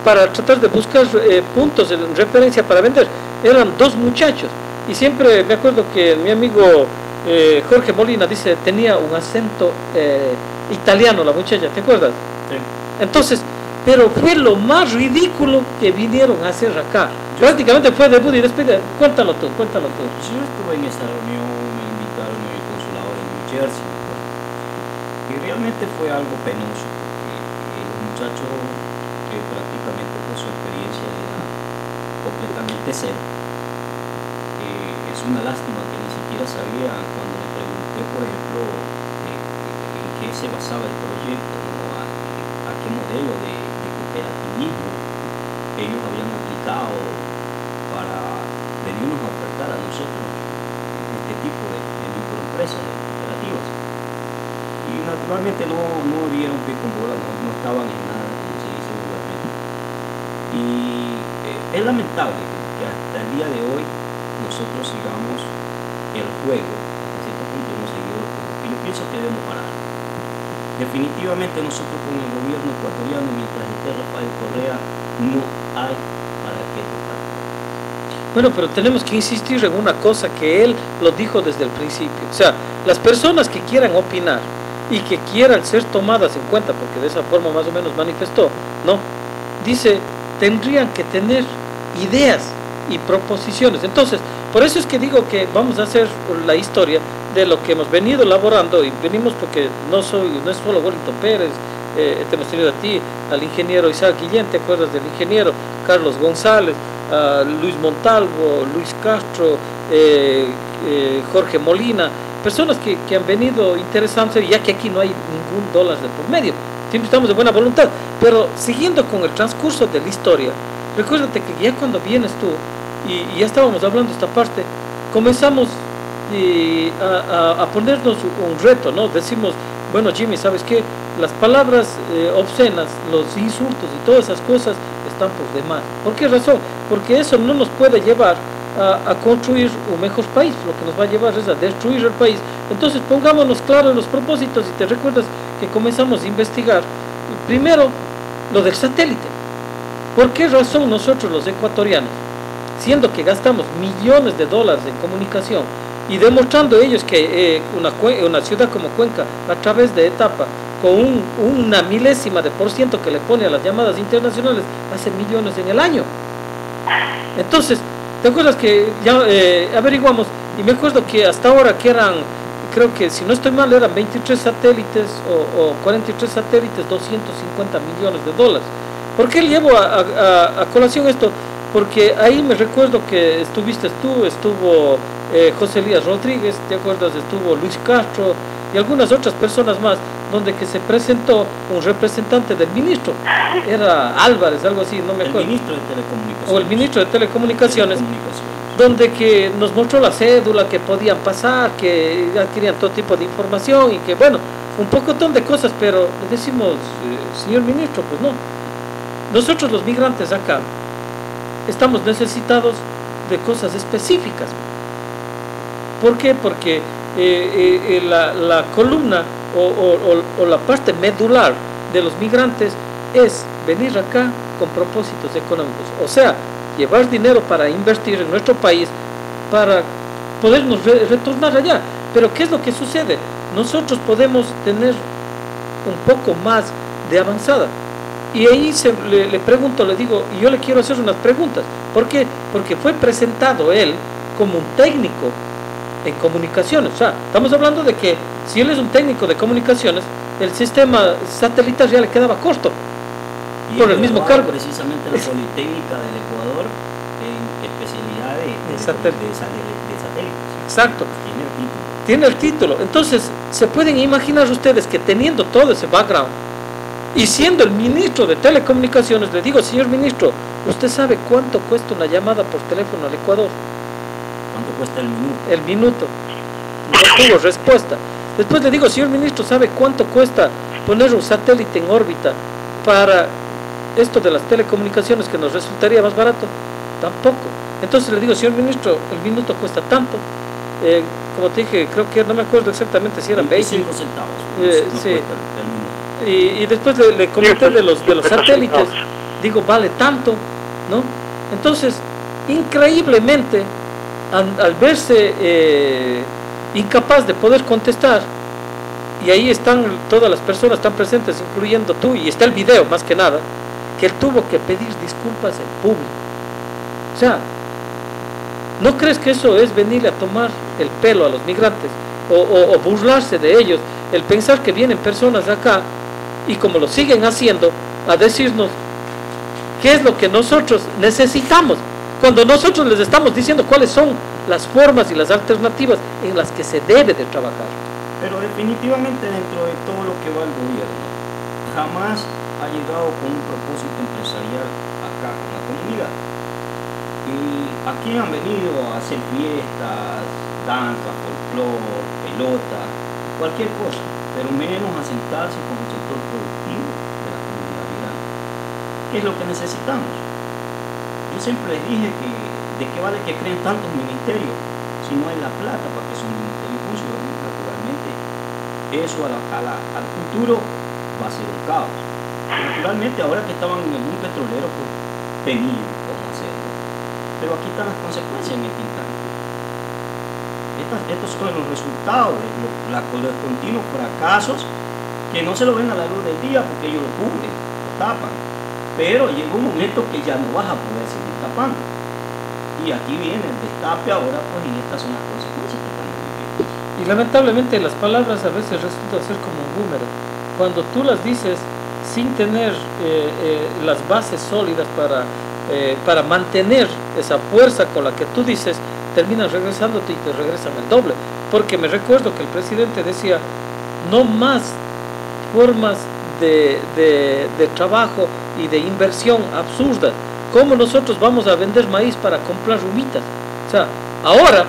para tratar de buscar puntos de referencia para vender. Eran dos muchachos y siempre me acuerdo que mi amigo Jorge Molina dice, tenía un acento italiano la muchacha, ¿te acuerdas? Sí. Entonces, pero fue lo más ridículo que vinieron a hacer acá. Prácticamente fue debut y despedida. Cuéntalo tú. Yo estuve en esa reunión, me invitaron en el consulado de New Jersey, y realmente fue algo penoso, porque el muchacho que prácticamente por su experiencia era completamente cero. Es una lástima que ni siquiera sabía, cuando le pregunté, por ejemplo, en qué se basaba el proyecto, ¿no?, a qué modelo de cooperativismo ellos habían aplicado para venirnos a ofertar a nosotros este tipo de microempresas, de cooperativas. Y naturalmente no dieron pie con bola, no estaban en nada, como se dice vulgarmente. Y es lamentable que hasta el día de hoy nosotros sigamos el juego, hasta cierto punto hemos seguido el juego, y yo pienso que debemos parar. Definitivamente nosotros con el gobierno ecuatoriano, mientras esté Rafael Correa, no hay para qué tocar. Bueno, pero tenemos que insistir en una cosa que él lo dijo desde el principio. O sea, las personas que quieran opinar y que quieran ser tomadas en cuenta, porque de esa forma más o menos manifestó, ¿no? Dice, tendrían que tener ideas y proposiciones. Entonces, por eso es que digo que vamos a hacer la historia de lo que hemos venido elaborando, y venimos porque no es solo Wellington Pérez, te hemos tenido a ti, al ingeniero Isaac Guillén, ¿te acuerdas del ingeniero? Carlos González, Luis Montalvo, Luis Castro, Jorge Molina, personas que han venido interesándose, ya que aquí no hay ningún dólar de por medio, siempre estamos de buena voluntad, pero siguiendo con el transcurso de la historia, recuérdate que ya cuando vienes tú, y ya estábamos hablando de esta parte, comenzamos a ponernos un reto, ¿no? Decimos, bueno, Jimmy, ¿sabes qué? Las palabras obscenas, los insultos y todas esas cosas están por demás. ¿Por qué razón? Porque eso no nos puede llevar a construir un mejor país. Lo que nos va a llevar es a destruir el país. Entonces pongámonos claros en los propósitos, y te recuerdas que comenzamos a investigar primero lo del satélite. ¿Por qué razón nosotros los ecuatorianos, siendo que gastamos millones de dólares en comunicación y demostrando ellos que una ciudad como Cuenca, a través de etapa, con una milésima de % que le pone a las llamadas internacionales, hace millones en el año? Entonces, ¿te acuerdas que ya averiguamos? Y me acuerdo que hasta ahora que eran, creo que si no estoy mal, eran 23 satélites o 43 satélites, 250 millones de dólares. ¿Por qué llevo a colación esto? Porque ahí me recuerdo que estuviste tú, estuvo José Elías Rodríguez, ¿te acuerdas? Estuvo Luis Castro y algunas otras personas más, donde que se presentó un representante del ministro, era Álvarez, algo así, no me acuerdo. El ministro de Telecomunicaciones. O el ministro de Telecomunicaciones, donde que nos mostró la cédula, que podían pasar, que adquirían todo tipo de información y que, bueno, un pocotón de cosas, pero le decimos, señor ministro, pues no. Nosotros los migrantes acá estamos necesitados de cosas específicas. ¿Por qué? Porque la columna o la parte medular de los migrantes es venir acá con propósitos económicos, o sea, llevar dinero para invertir en nuestro país, para podernos retornar allá. Pero ¿qué es lo que sucede? Nosotros podemos tener un poco más de avanzada. Y ahí le pregunto, le digo, y yo le quiero hacer unas preguntas. ¿Por qué? Porque fue presentado él como un técnico en comunicaciones. O sea, estamos hablando de que si él es un técnico de comunicaciones, el sistema satelital ya le quedaba corto por el mismo cargo. Precisamente la Politécnica del Ecuador en especialidad de satélites. Exacto. Tiene el título. Entonces, se pueden imaginar ustedes que teniendo todo ese background y siendo el ministro de Telecomunicaciones, le digo, señor ministro, ¿usted sabe cuánto cuesta una llamada por teléfono al Ecuador? ¿Cuánto cuesta el minuto? El minuto. No tuvo respuesta. Después le digo, señor ministro, ¿sabe cuánto cuesta poner un satélite en órbita para esto de las telecomunicaciones, que nos resultaría más barato? Tampoco. Entonces le digo, señor ministro, el minuto cuesta tanto. Como te dije, creo que no me acuerdo exactamente si eran 25 centavos. Sí. Y después le comenté de los satélites, digo, vale tanto, ¿no? Entonces, increíblemente, al verse incapaz de poder contestar, y ahí están todas las personas están presentes, incluyendo tú, y está el video más que nada, que él tuvo que pedir disculpas en público. O sea, ¿no crees que eso es venirle a tomar el pelo a los migrantes o burlarse de ellos? El pensar que vienen personas de acá y como lo siguen haciendo, a decirnos qué es lo que nosotros necesitamos, cuando nosotros les estamos diciendo cuáles son las formas y las alternativas en las que se debe de trabajar. Pero definitivamente dentro de todo lo que va el gobierno, jamás ha llegado con un propósito empresarial acá con la comunidad. Y aquí han venido a hacer fiestas, danza, folclore, pelota, cualquier cosa, pero menos a sentarse con el sector productivo de la comunidad migrante. ¿Qué es lo que necesitamos? Yo siempre les dije que de qué vale que creen tantos ministerios si no hay la plata para que esos ministerios funcionen. Naturalmente, eso al futuro va a ser un caos. Naturalmente, ahora que estaban en el boom petrolero, pues tenían cómo hacerlo. Pero aquí están las consecuencias en este instante. Estos son los resultados de los continuos fracasos que no se lo ven a la luz del día porque ellos lo cubren, lo tapan. Pero llega un momento que ya no vas a poder seguir tapando. Y aquí viene el destape ahora, pues, y estas son las consecuencias que estamos viviendo. Y lamentablemente las palabras a veces resultan ser como un boomerang. Cuando tú las dices sin tener las bases sólidas para mantener esa fuerza con la que tú dices, terminas regresándote y te regresan el doble. Porque me recuerdo que el presidente decía, no más formas de trabajo y de inversión absurda, ¿cómo nosotros vamos a vender maíz para comprar rumitas? O sea, ahora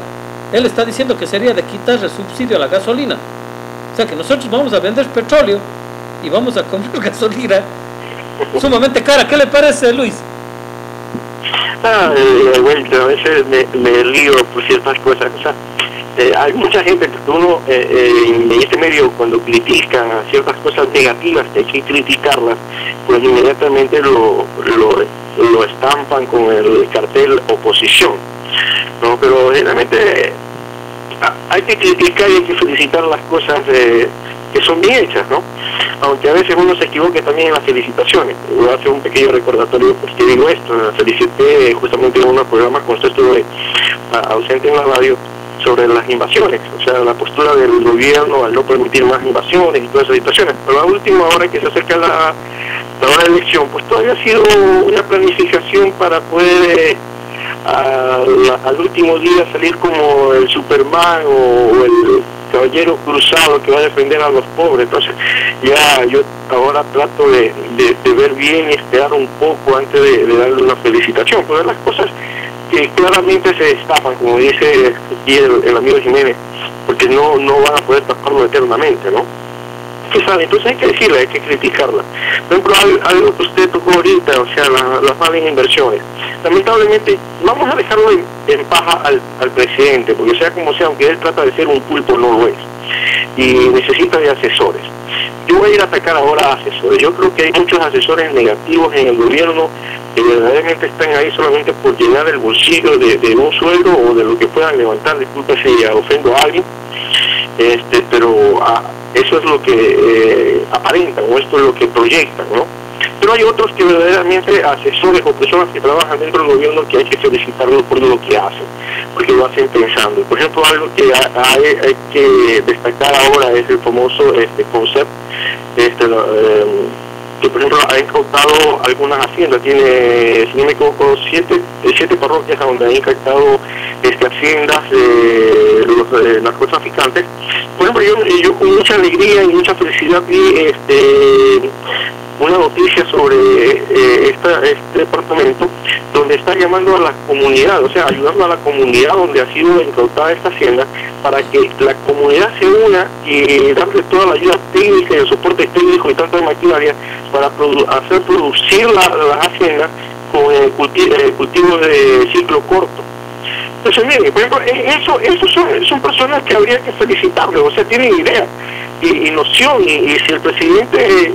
él está diciendo que sería de quitar el subsidio a la gasolina. O sea, que nosotros vamos a vender petróleo y vamos a comprar gasolina sumamente cara. ¿Qué le parece, Luis? Bueno, a veces me lío por ciertas cosas. O sea, hay mucha gente que uno en este medio, cuando critica ciertas cosas negativas que hay que criticarlas, pues inmediatamente lo estampan con el cartel oposición, ¿no? Pero realmente hay que criticar y hay que felicitar las cosas que son bien hechas, ¿no? Aunque a veces uno se equivoque también en las felicitaciones. Voy a hacer un pequeño recordatorio, pues que digo esto. Felicité justamente en un programa con usted estuve ausente en la radio sobre las invasiones, o sea, la postura del gobierno al no permitir más invasiones y todas esas situaciones. Pero a la última hora que se acerca la hora de elección, pues todavía ha sido una planificación para poder al último día salir como el Superman o el caballero cruzado que va a defender a los pobres. Entonces ya yo ahora trato de ver bien y esperar un poco antes de darle una felicitación, pero las cosas que claramente se destapan, como dice aquí el amigo Jiménez, porque no van a poder taparlo eternamente, ¿no? ¿Qué sabe? Entonces hay que decirle, hay que criticarla. Por ejemplo, algo que usted tocó ahorita, o sea, las malas inversiones. Lamentablemente, vamos a dejarlo en paja al presidente, porque sea como sea, aunque él trata de ser un pulpo, no lo es. Y necesita de asesores. Yo voy a ir a atacar ahora a asesores. Yo creo que hay muchos asesores negativos en el gobierno que verdaderamente están ahí solamente por llenar el bolsillo de un sueldo o de lo que puedan levantar. Disculpe si ofendo a alguien, pero eso es lo que aparentan, o esto es lo que proyectan, ¿no? Pero hay otros que verdaderamente asesores o personas que trabajan dentro del gobierno que hay que felicitarlos por lo que hacen, porque lo hacen pensando. Por ejemplo, algo que hay que destacar ahora es el famoso concepto, que por ejemplo ha incautado algunas haciendas, tiene, si no me equivoco, siete parroquias donde ha incautado haciendas de los narcotraficantes. Por ejemplo, yo con mucha alegría y mucha felicidad vi una noticia sobre este departamento, donde está llamando a la comunidad, o sea, ayudando a la comunidad donde ha sido incautada esta hacienda, para que la comunidad se una y darle toda la ayuda técnica y el soporte técnico y tanta maquinaria para hacer producir las haciendas con el cultivo de ciclo corto. Entonces, miren, por ejemplo, eso son personas que habría que felicitarles, o sea, tienen idea y noción, y si el presidente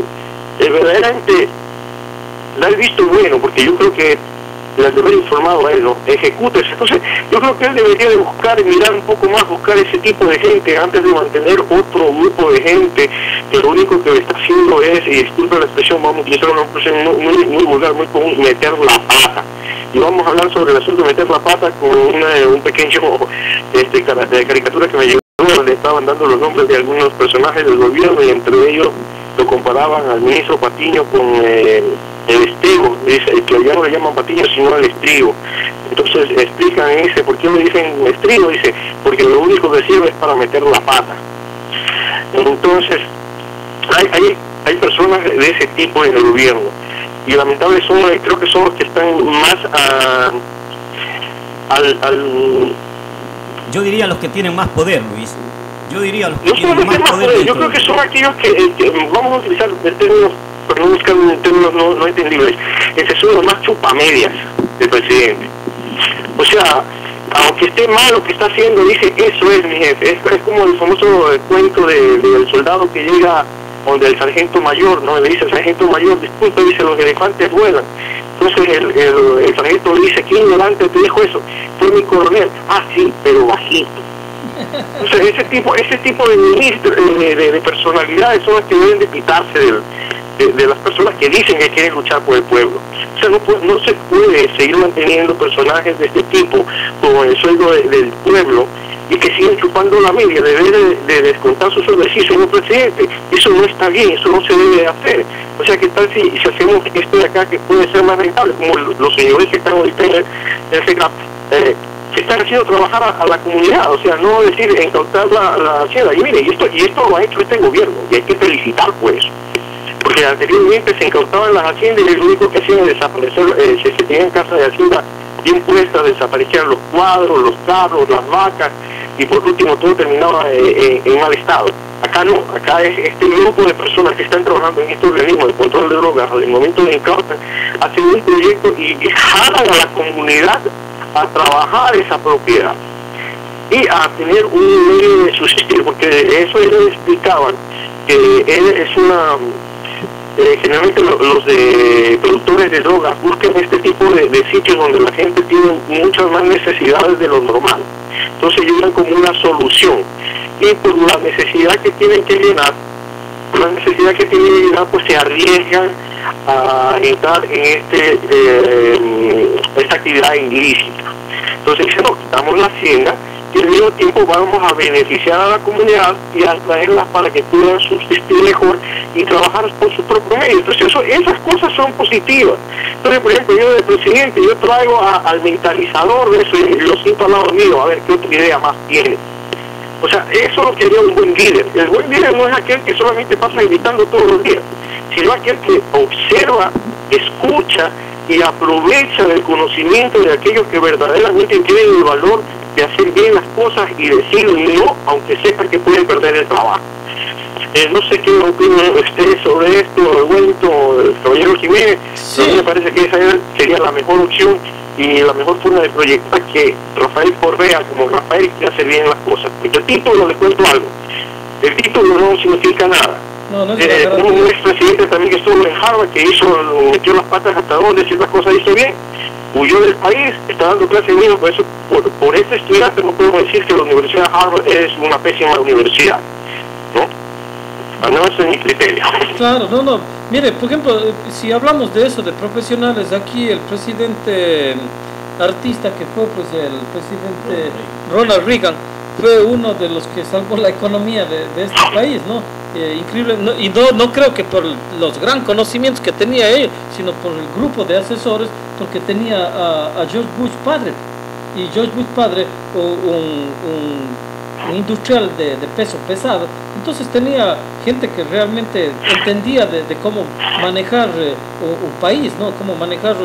verdaderamente le ha visto bueno, porque yo creo que le ha de haber informado a él, ¿no? Ejecútese. Entonces, yo creo que él debería de buscar y mirar un poco más, buscar ese tipo de gente antes de mantener otro grupo de gente que lo único que le está haciendo es, y disculpen la expresión, vamos a utilizar una expresión muy vulgar, muy común, meter la pata. Y vamos a hablar sobre el asunto de meter la pata con un pequeño caricatura que me llegó, donde estaban dando los nombres de algunos personajes del gobierno, y entre ellos lo comparaban al ministro Patiño con el estrigo, que ya no le llaman Patiño sino el estrigo. Entonces explican, dice, ¿por qué me dicen estrigo? Dice, porque lo único que sirve es para meter la pata. Entonces hay personas de ese tipo en el gobierno, y lamentablemente creo que son los que están más yo diría los que tienen más poder, Luis. Yo diría los que no tienen más poder. Yo creo que son aquellos que vamos a utilizar términos, pero no buscar términos no entendibles. Son los más chupamedias del presidente. O sea, aunque esté mal lo que está haciendo, dice, eso es mi jefe. Es como el famoso cuento del soldado que llega donde el sargento mayor, ¿no? Le dice al sargento mayor, disculpe, dice, los elefantes vuelan. Entonces el sargento le dice, ¿quién delante te dijo eso? Fue mi coronel. Ah, sí, pero bajito. Entonces ese tipo de ministros, de personalidades son las que deben de quitarse de las personas que dicen que quieren luchar por el pueblo. O sea, no se puede seguir manteniendo personajes de este tipo con el sueldo del pueblo y que siguen chupando la media, debe de descontar su sueldo. Sí, señor presidente, eso no está bien, eso no se debe hacer. O sea, ¿qué tal si hacemos esto de acá que puede ser más rentable, como los señores que están ahorita en el CEGAP, que están haciendo trabajar a la comunidad? O sea, no decir incautar la hacienda. Y mire, y esto lo ha hecho este gobierno, y hay que felicitar por eso. Porque que anteriormente se incautaban las haciendas y lo único que hacían es desaparecer, si se tenían casas de hacienda bien puestas, desaparecían los cuadros, los carros, las vacas, y por último todo terminaba en mal estado. Acá no, acá es este grupo de personas que están trabajando en este organismo de control de drogas, al momento de incautar, hacen un proyecto y jalan a la comunidad a trabajar esa propiedad y a tener un medio de subsistir, porque eso ellos explicaban, que es una... generalmente los de productores de drogas buscan este tipo de sitios donde la gente tiene muchas más necesidades de lo normal. Entonces ellos como una solución. Y por la necesidad que tienen que llenar, pues se arriesgan a entrar en esta actividad ilícita. Entonces dicen, no, quitamos la hacienda y al mismo tiempo vamos a beneficiar a la comunidad y a traerlas para que puedan subsistir mejor y trabajar por su propio medio. Entonces esas cosas son positivas. Entonces, por ejemplo, yo de presidente, yo traigo al mentalizador de eso y lo siento al lado mío, a ver qué otra idea más tiene. O sea, eso es lo que haría un buen líder. El buen líder no es aquel que solamente pasa gritando todos los días, sino aquel que observa, escucha y aprovecha del conocimiento de aquellos que verdaderamente tienen el valor de hacer bien las cosas y decir no, aunque sepan que pueden perder el trabajo. No sé qué opinan ustedes sobre esto, Revuelto, el caballero Jiménez. Sí. A mí me parece que esa sería la mejor opción y la mejor forma de proyectar que Rafael Correa, como Rafael, que hace bien las cosas. Porque el título, le cuento algo, el título no significa nada. No un expresidente también que estuvo en Harvard, que metió las patas hasta donde ciertas cosas hizo bien, huyó del país, está dando clases mías, por eso, por este estudiante no podemos decir que la Universidad de Harvard es una pésima universidad, ¿no? No, ese es mi criterio. Claro, no. Mire, por ejemplo, si hablamos de eso, de profesionales, aquí el presidente artista que fue pues el presidente Ronald Reagan, fue uno de los que salvó la economía de este país, ¿no? Increíble, y no creo que por los gran conocimientos que tenía él, sino por el grupo de asesores, porque tenía a George Bush padre, y George Bush padre, un industrial de peso pesado, entonces tenía gente que realmente entendía de cómo manejar un país, ¿no? Cómo manejar,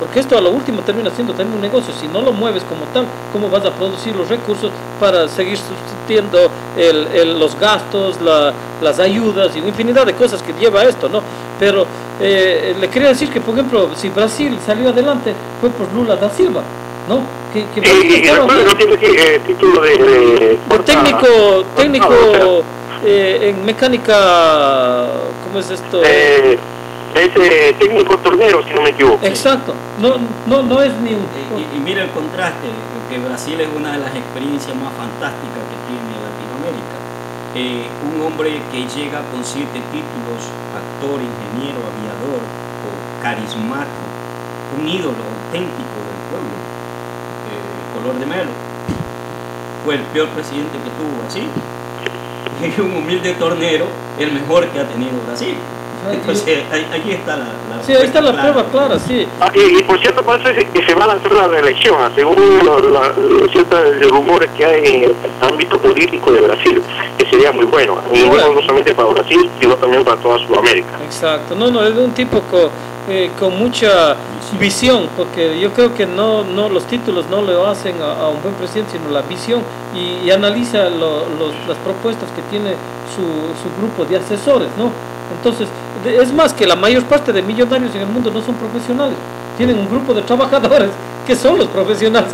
porque esto a lo último termina siendo también un negocio. Si no lo mueves como tal, ¿cómo vas a producir los recursos para seguir subsistiendo los gastos, las ayudas y una infinidad de cosas que lleva esto, ¿no? Pero le quería decir que, por ejemplo, si Brasil salió adelante fue por Lula da Silva, ¿no? Que no tiene título de técnico en mecánica, ¿cómo es esto? Es técnico tornero, si no me equivoco. Exacto, no es ni un... Y mira el contraste, que Brasil es una de las experiencias más fantásticas que tiene Latinoamérica. Un hombre que llega con 7 títulos, actor, ingeniero, aviador, o carismático, un ídolo auténtico del pueblo, color de melo, fue el peor presidente que tuvo Brasil, y un humilde tornero, el mejor que ha tenido Brasil. Entonces aquí está la sí, ahí está la prueba clara, sí. Y por cierto, parece que se va a lanzar la reelección, según ciertos rumores que hay en el ámbito político de Brasil, que sería muy bueno, no solamente para Brasil, sino también para toda Sudamérica. Exacto, es un tipo con mucha visión, porque yo creo que no los títulos no le hacen a un buen presidente, sino la visión, y analiza las propuestas que tiene su grupo de asesores, ¿no? Entonces, es más que la mayor parte de millonarios en el mundo no son profesionales, tienen un grupo de trabajadores que son los profesionales,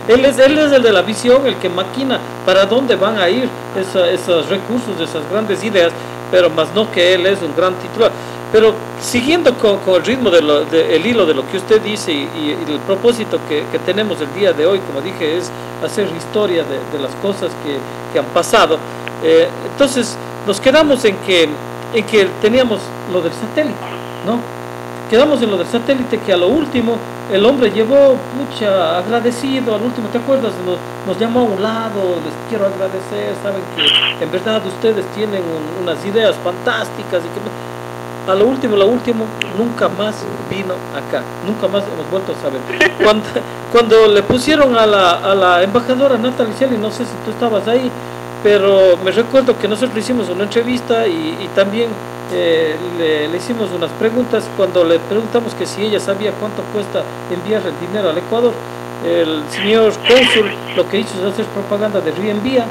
él es el de la visión, el que maquina para dónde van a ir esos recursos, esas grandes ideas, pero más no que él es un gran titular. Pero siguiendo con el ritmo el hilo de lo que usted dice y el propósito que tenemos el día de hoy, como dije, es hacer historia de las cosas que han pasado. Entonces nos quedamos en que teníamos lo del satélite, ¿no? Quedamos en lo del satélite, que a lo último el hombre llevó mucha agradecido, al último, ¿te acuerdas? Nos llamó a un lado, les quiero agradecer, saben que en verdad ustedes tienen unas ideas fantásticas, y que a lo último, nunca más vino acá, nunca más hemos vuelto a saber. Cuando le pusieron a la embajadora Natalie Shelley, no sé si tú estabas ahí, pero me recuerdo que nosotros hicimos una entrevista y también le hicimos unas preguntas. Cuando le preguntamos que si ella sabía cuánto cuesta enviar el dinero al Ecuador, el señor cónsul lo que hizo es hacer propaganda de reenvía,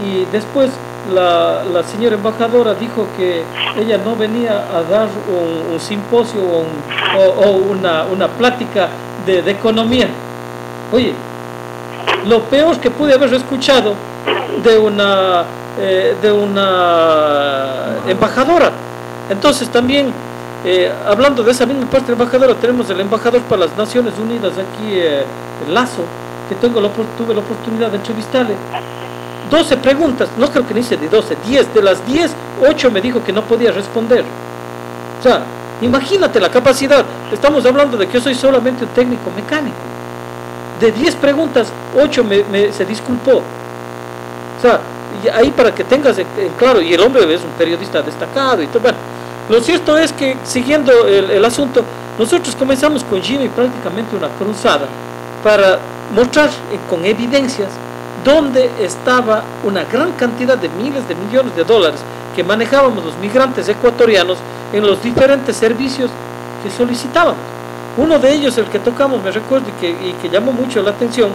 y después la señora embajadora dijo que ella no venía a dar un simposio o una plática de economía. Oye, lo peor que pude haber escuchado de una embajadora. Entonces también, hablando de esa misma parte de embajadora, tenemos el embajador para las Naciones Unidas aquí, Lazo, que tuve la oportunidad de entrevistarle. 12 preguntas, no creo que ni hice de 12, 10, de las 10, 8 me dijo que no podía responder. O sea, imagínate la capacidad. Estamos hablando de que yo soy solamente un técnico mecánico. De 10 preguntas, 8 se disculpó. O sea, y ahí para que tengas en claro, y el hombre es un periodista destacado y todo. Bueno, lo cierto es que, siguiendo el asunto, nosotros comenzamos con Jimmy prácticamente una cruzada para mostrar con evidencias dónde estaba una gran cantidad de miles de millones de dólares que manejábamos los migrantes ecuatorianos en los diferentes servicios que solicitábamos. Uno de ellos, el que tocamos, me recuerdo, y que llamó mucho la atención,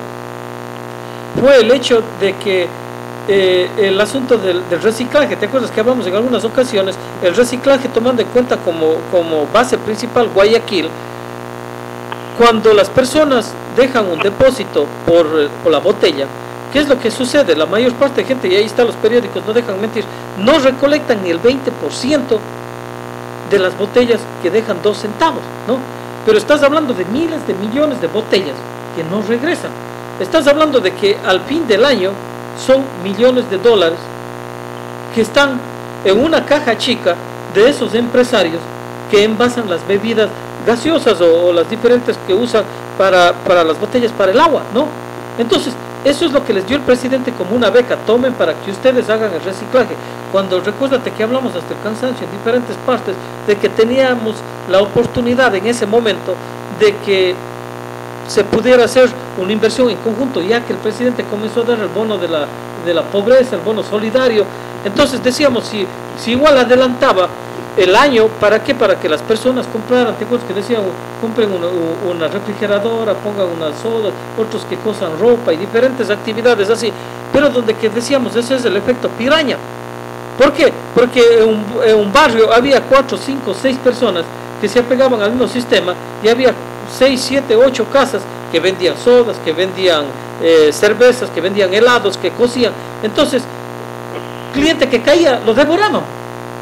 fue el hecho de que el asunto del reciclaje. ¿Te acuerdas que hablamos en algunas ocasiones? El reciclaje, tomando en cuenta como base principal Guayaquil, cuando las personas dejan un depósito por la botella, ¿qué es lo que sucede? La mayor parte de gente, y ahí están los periódicos, no dejan mentir, no recolectan ni el 20% de las botellas que dejan 2 centavos, ¿no? Pero estás hablando de miles de millones de botellas que no regresan. Estás hablando de que al fin del año son millones de dólares que están en una caja chica de esos empresarios que envasan las bebidas gaseosas o las diferentes que usan para las botellas para el agua, ¿no? Entonces, eso es lo que les dio el presidente como una beca. Tomen para que ustedes hagan el reciclaje. Cuando, recuérdate que hablamos hasta el cansancio en diferentes partes de que teníamos la oportunidad en ese momento de que se pudiera hacer una inversión en conjunto, ya que el presidente comenzó a dar el bono de la pobreza, el bono solidario. Entonces decíamos, si igual adelantaba el año, ¿para qué? Para que las personas compraran. ¿Te acuerdas que decían, compren una refrigeradora, pongan unas sodas, otros que cosan ropa y diferentes actividades así? Pero donde que decíamos, ese es el efecto piraña. ¿Por qué? Porque en un barrio había 4, 5, 6 personas que se apegaban al mismo sistema, y había 6, 7, 8 casas que vendían sodas, que vendían cervezas, que vendían helados, que cosían. Entonces, cliente que caía, lo devoraban.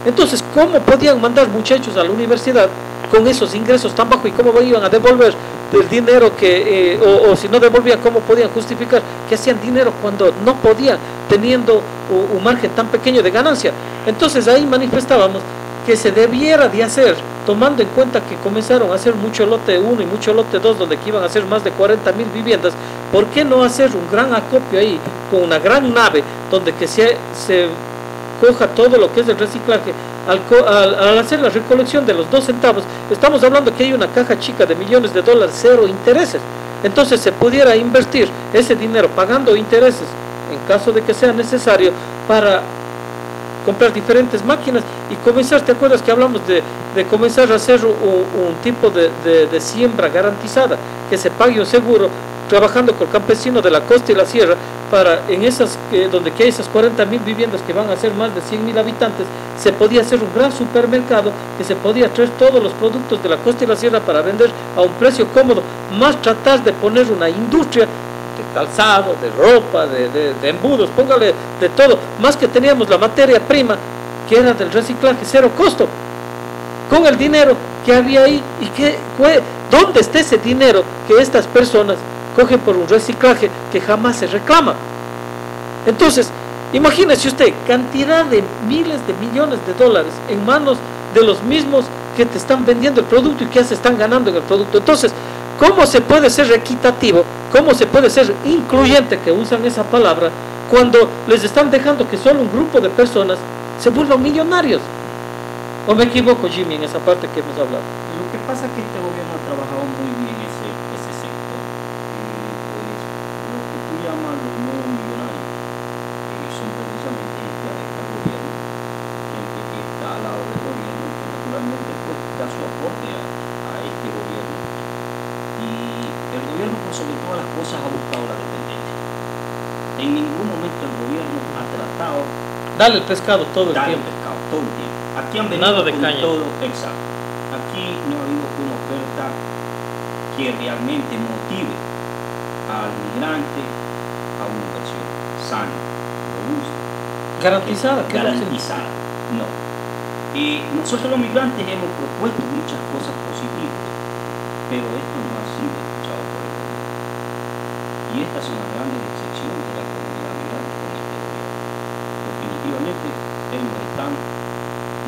Entonces, ¿cómo podían mandar muchachos a la universidad con esos ingresos tan bajos, y cómo iban a devolver el dinero que, o si no devolvían, cómo podían justificar que hacían dinero cuando no podían, teniendo un margen tan pequeño de ganancia? Entonces ahí manifestábamos que se debiera de hacer, tomando en cuenta que comenzaron a hacer mucho lote 1 y mucho lote 2, donde que iban a hacer más de 40.000 viviendas. ¿Por qué no hacer un gran acopio ahí, con una gran nave, donde que se coja todo lo que es el reciclaje? Al hacer la recolección de los 2 centavos, estamos hablando que hay una caja chica de millones de dólares, 0 intereses. Entonces se pudiera invertir ese dinero pagando intereses, en caso de que sea necesario, para comprar diferentes máquinas y comenzar. ¿Te acuerdas que hablamos de comenzar a hacer un tipo de siembra garantizada, que se pague un seguro, trabajando con el campesino de la costa y la sierra, para en esas, donde que hay esas 40.000 viviendas que van a ser más de 100.000 habitantes, se podía hacer un gran supermercado, que se podía traer todos los productos de la costa y la sierra para vender a un precio cómodo, más tratar de poner una industria de calzado, de ropa, de embudos, póngale de todo, más que teníamos la materia prima, que era del reciclaje, 0 costo, con el dinero que había ahí. Y ¿dónde está ese dinero que estas personas cogen por un reciclaje que jamás se reclama? Entonces, imagínese usted, cantidad de miles de millones de dólares en manos de los mismos que te están vendiendo el producto y que ya se están ganando en el producto. Entonces, ¿cómo se puede ser equitativo? ¿Cómo se puede ser incluyente, que usan esa palabra, cuando les están dejando que solo un grupo de personas se vuelvan millonarios? ¿O me equivoco, Jimmy, en esa parte que hemos hablado? Lo que pasa es que este gobierno ha trabajado muy bien ese sector. Pues, lo que tú llamas los nuevos millonarios, son precisamente gente del gobierno, gente que está al lado del gobierno, gobierno, por sobre todas las cosas, ha buscado la dependencia. En ningún momento el gobierno ha tratado Dale el pescado todo el dar el tiempo. pescado todo el tiempo. Aquí han venido Nada de con caña. todo, exacto. Aquí no ha habido una oferta que realmente motive al migrante a una inversión sana, robusta, Garantizada, que es lo que- garantizada. No. Nosotros los migrantes hemos propuesto muchas cosas positivas, pero esto no ha sido escuchado por el gobierno. Y estas son las grandes excepciones de la comunidad migrante con este gobierno. Definitivamente ellos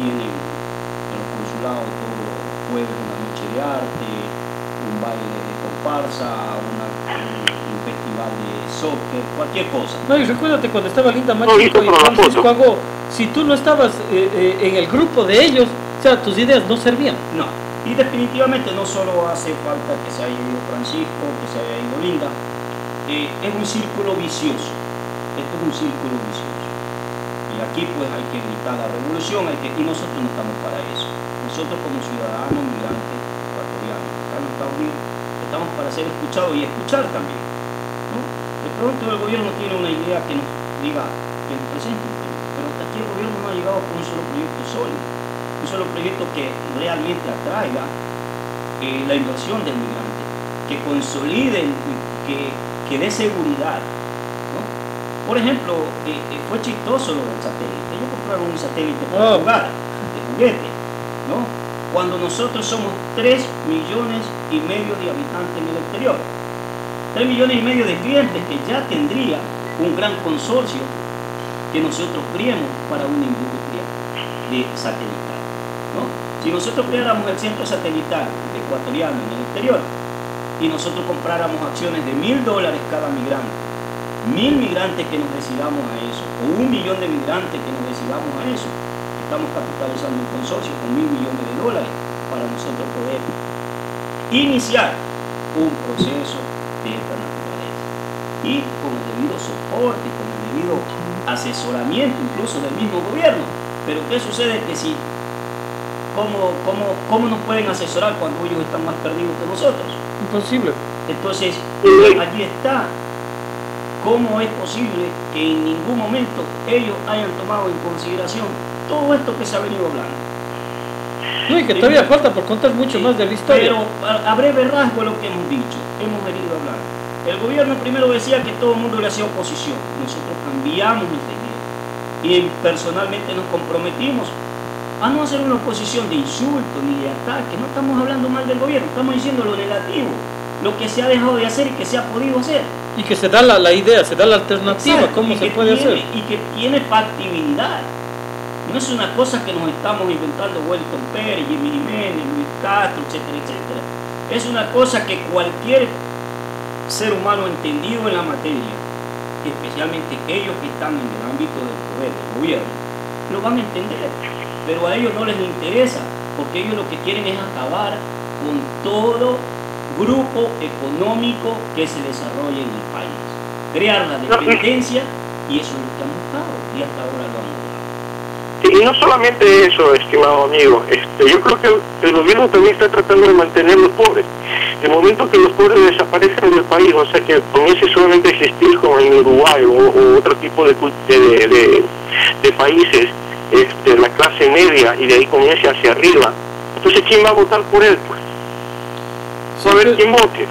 tienen en los consulados todos los jueves una noche de arte, un baile de comparsa, un festival de soccer, cualquier cosa. No, y recuérdate cuando estaba Linda No, Machico listo y para la Francisco foto. Agó, si tú no estabas en el grupo de ellos, o sea, tus ideas no servían. No, y definitivamente no solo hace falta que se haya ido Francisco, que se haya ido Linda, es un círculo vicioso. Esto es un círculo vicioso. Y aquí pues hay que gritar la revolución, y nosotros no estamos para eso. Nosotros como ciudadanos migrantes ecuatorianos, acá en Estados Unidos, estamos para ser escuchados y escuchar también, ¿no? De pronto el gobierno tiene una idea que nos diga, que nos presente un proyecto, pero hasta aquí el gobierno no ha llegado con un solo proyecto sólido, un solo proyecto que realmente atraiga la inversión del migrante, que consolide, que dé seguridad, ¿no? Por ejemplo, fue chistoso lo del satélite. Ellos compraron un satélite para jugar, de juguete, ¿no? Cuando nosotros somos 3,5 millones de habitantes en el exterior, 3,5 millones de clientes que ya tendría un gran consorcio que nosotros criemos para una industria de satelital, ¿no? Si nosotros creáramos el centro satelital ecuatoriano en el exterior y nosotros compráramos acciones de $1.000 cada migrante, 1.000 migrantes que nos decidamos a eso, o 1 millón de migrantes que nos decidamos a eso, estamos capitalizando un consorcio con $1.000 millones para nosotros poder iniciar un proceso de esta naturaleza y con el debido soporte, con el debido asesoramiento incluso del mismo gobierno. Pero ¿qué sucede? Que si ¿cómo nos pueden asesorar cuando ellos están más perdidos que nosotros? Imposible. Entonces, allí está. ¿Cómo es posible que en ningún momento ellos hayan tomado en consideración todo esto que se ha venido hablando? No, y que todavía falta por contar mucho más de la historia. Pero a breve rasgo lo que hemos dicho, hemos venido hablando. El gobierno primero decía que todo el mundo le hacía oposición. Nosotros cambiamos nuestra idea y personalmente nos comprometimos a no hacer una oposición de insultos ni de ataques. No estamos hablando mal del gobierno, estamos diciendo lo negativo, lo que se ha dejado de hacer y que se ha podido hacer. Y que se da la idea, se da la alternativa, Exacto, cómo y se que puede tiene, hacer. Y que tiene factibilidad. No es una cosa que nos estamos inventando Wellington Pérez, Jimmy Jiménez, Luis Castro, etcétera, etcétera. Es una cosa que cualquier ser humano entendido en la materia, especialmente ellos que están en el ámbito del poder, del gobierno, lo van a entender. Pero a ellos no les interesa, porque ellos lo que quieren es acabar con todo grupo económico que se desarrolle en el país. Crear la dependencia, y eso es lo que han buscado, y hasta ahora lo han logrado. Sí, y no solamente eso, estimado amigo, yo creo que el gobierno también está tratando de mantener los pobres. El momento que los pobres desaparecen del país, o sea que comience solamente a existir como en Uruguay o otro tipo de países, la clase media, y de ahí comience hacia arriba, entonces ¿quién va a votar por él? Pues va a haber quien vote.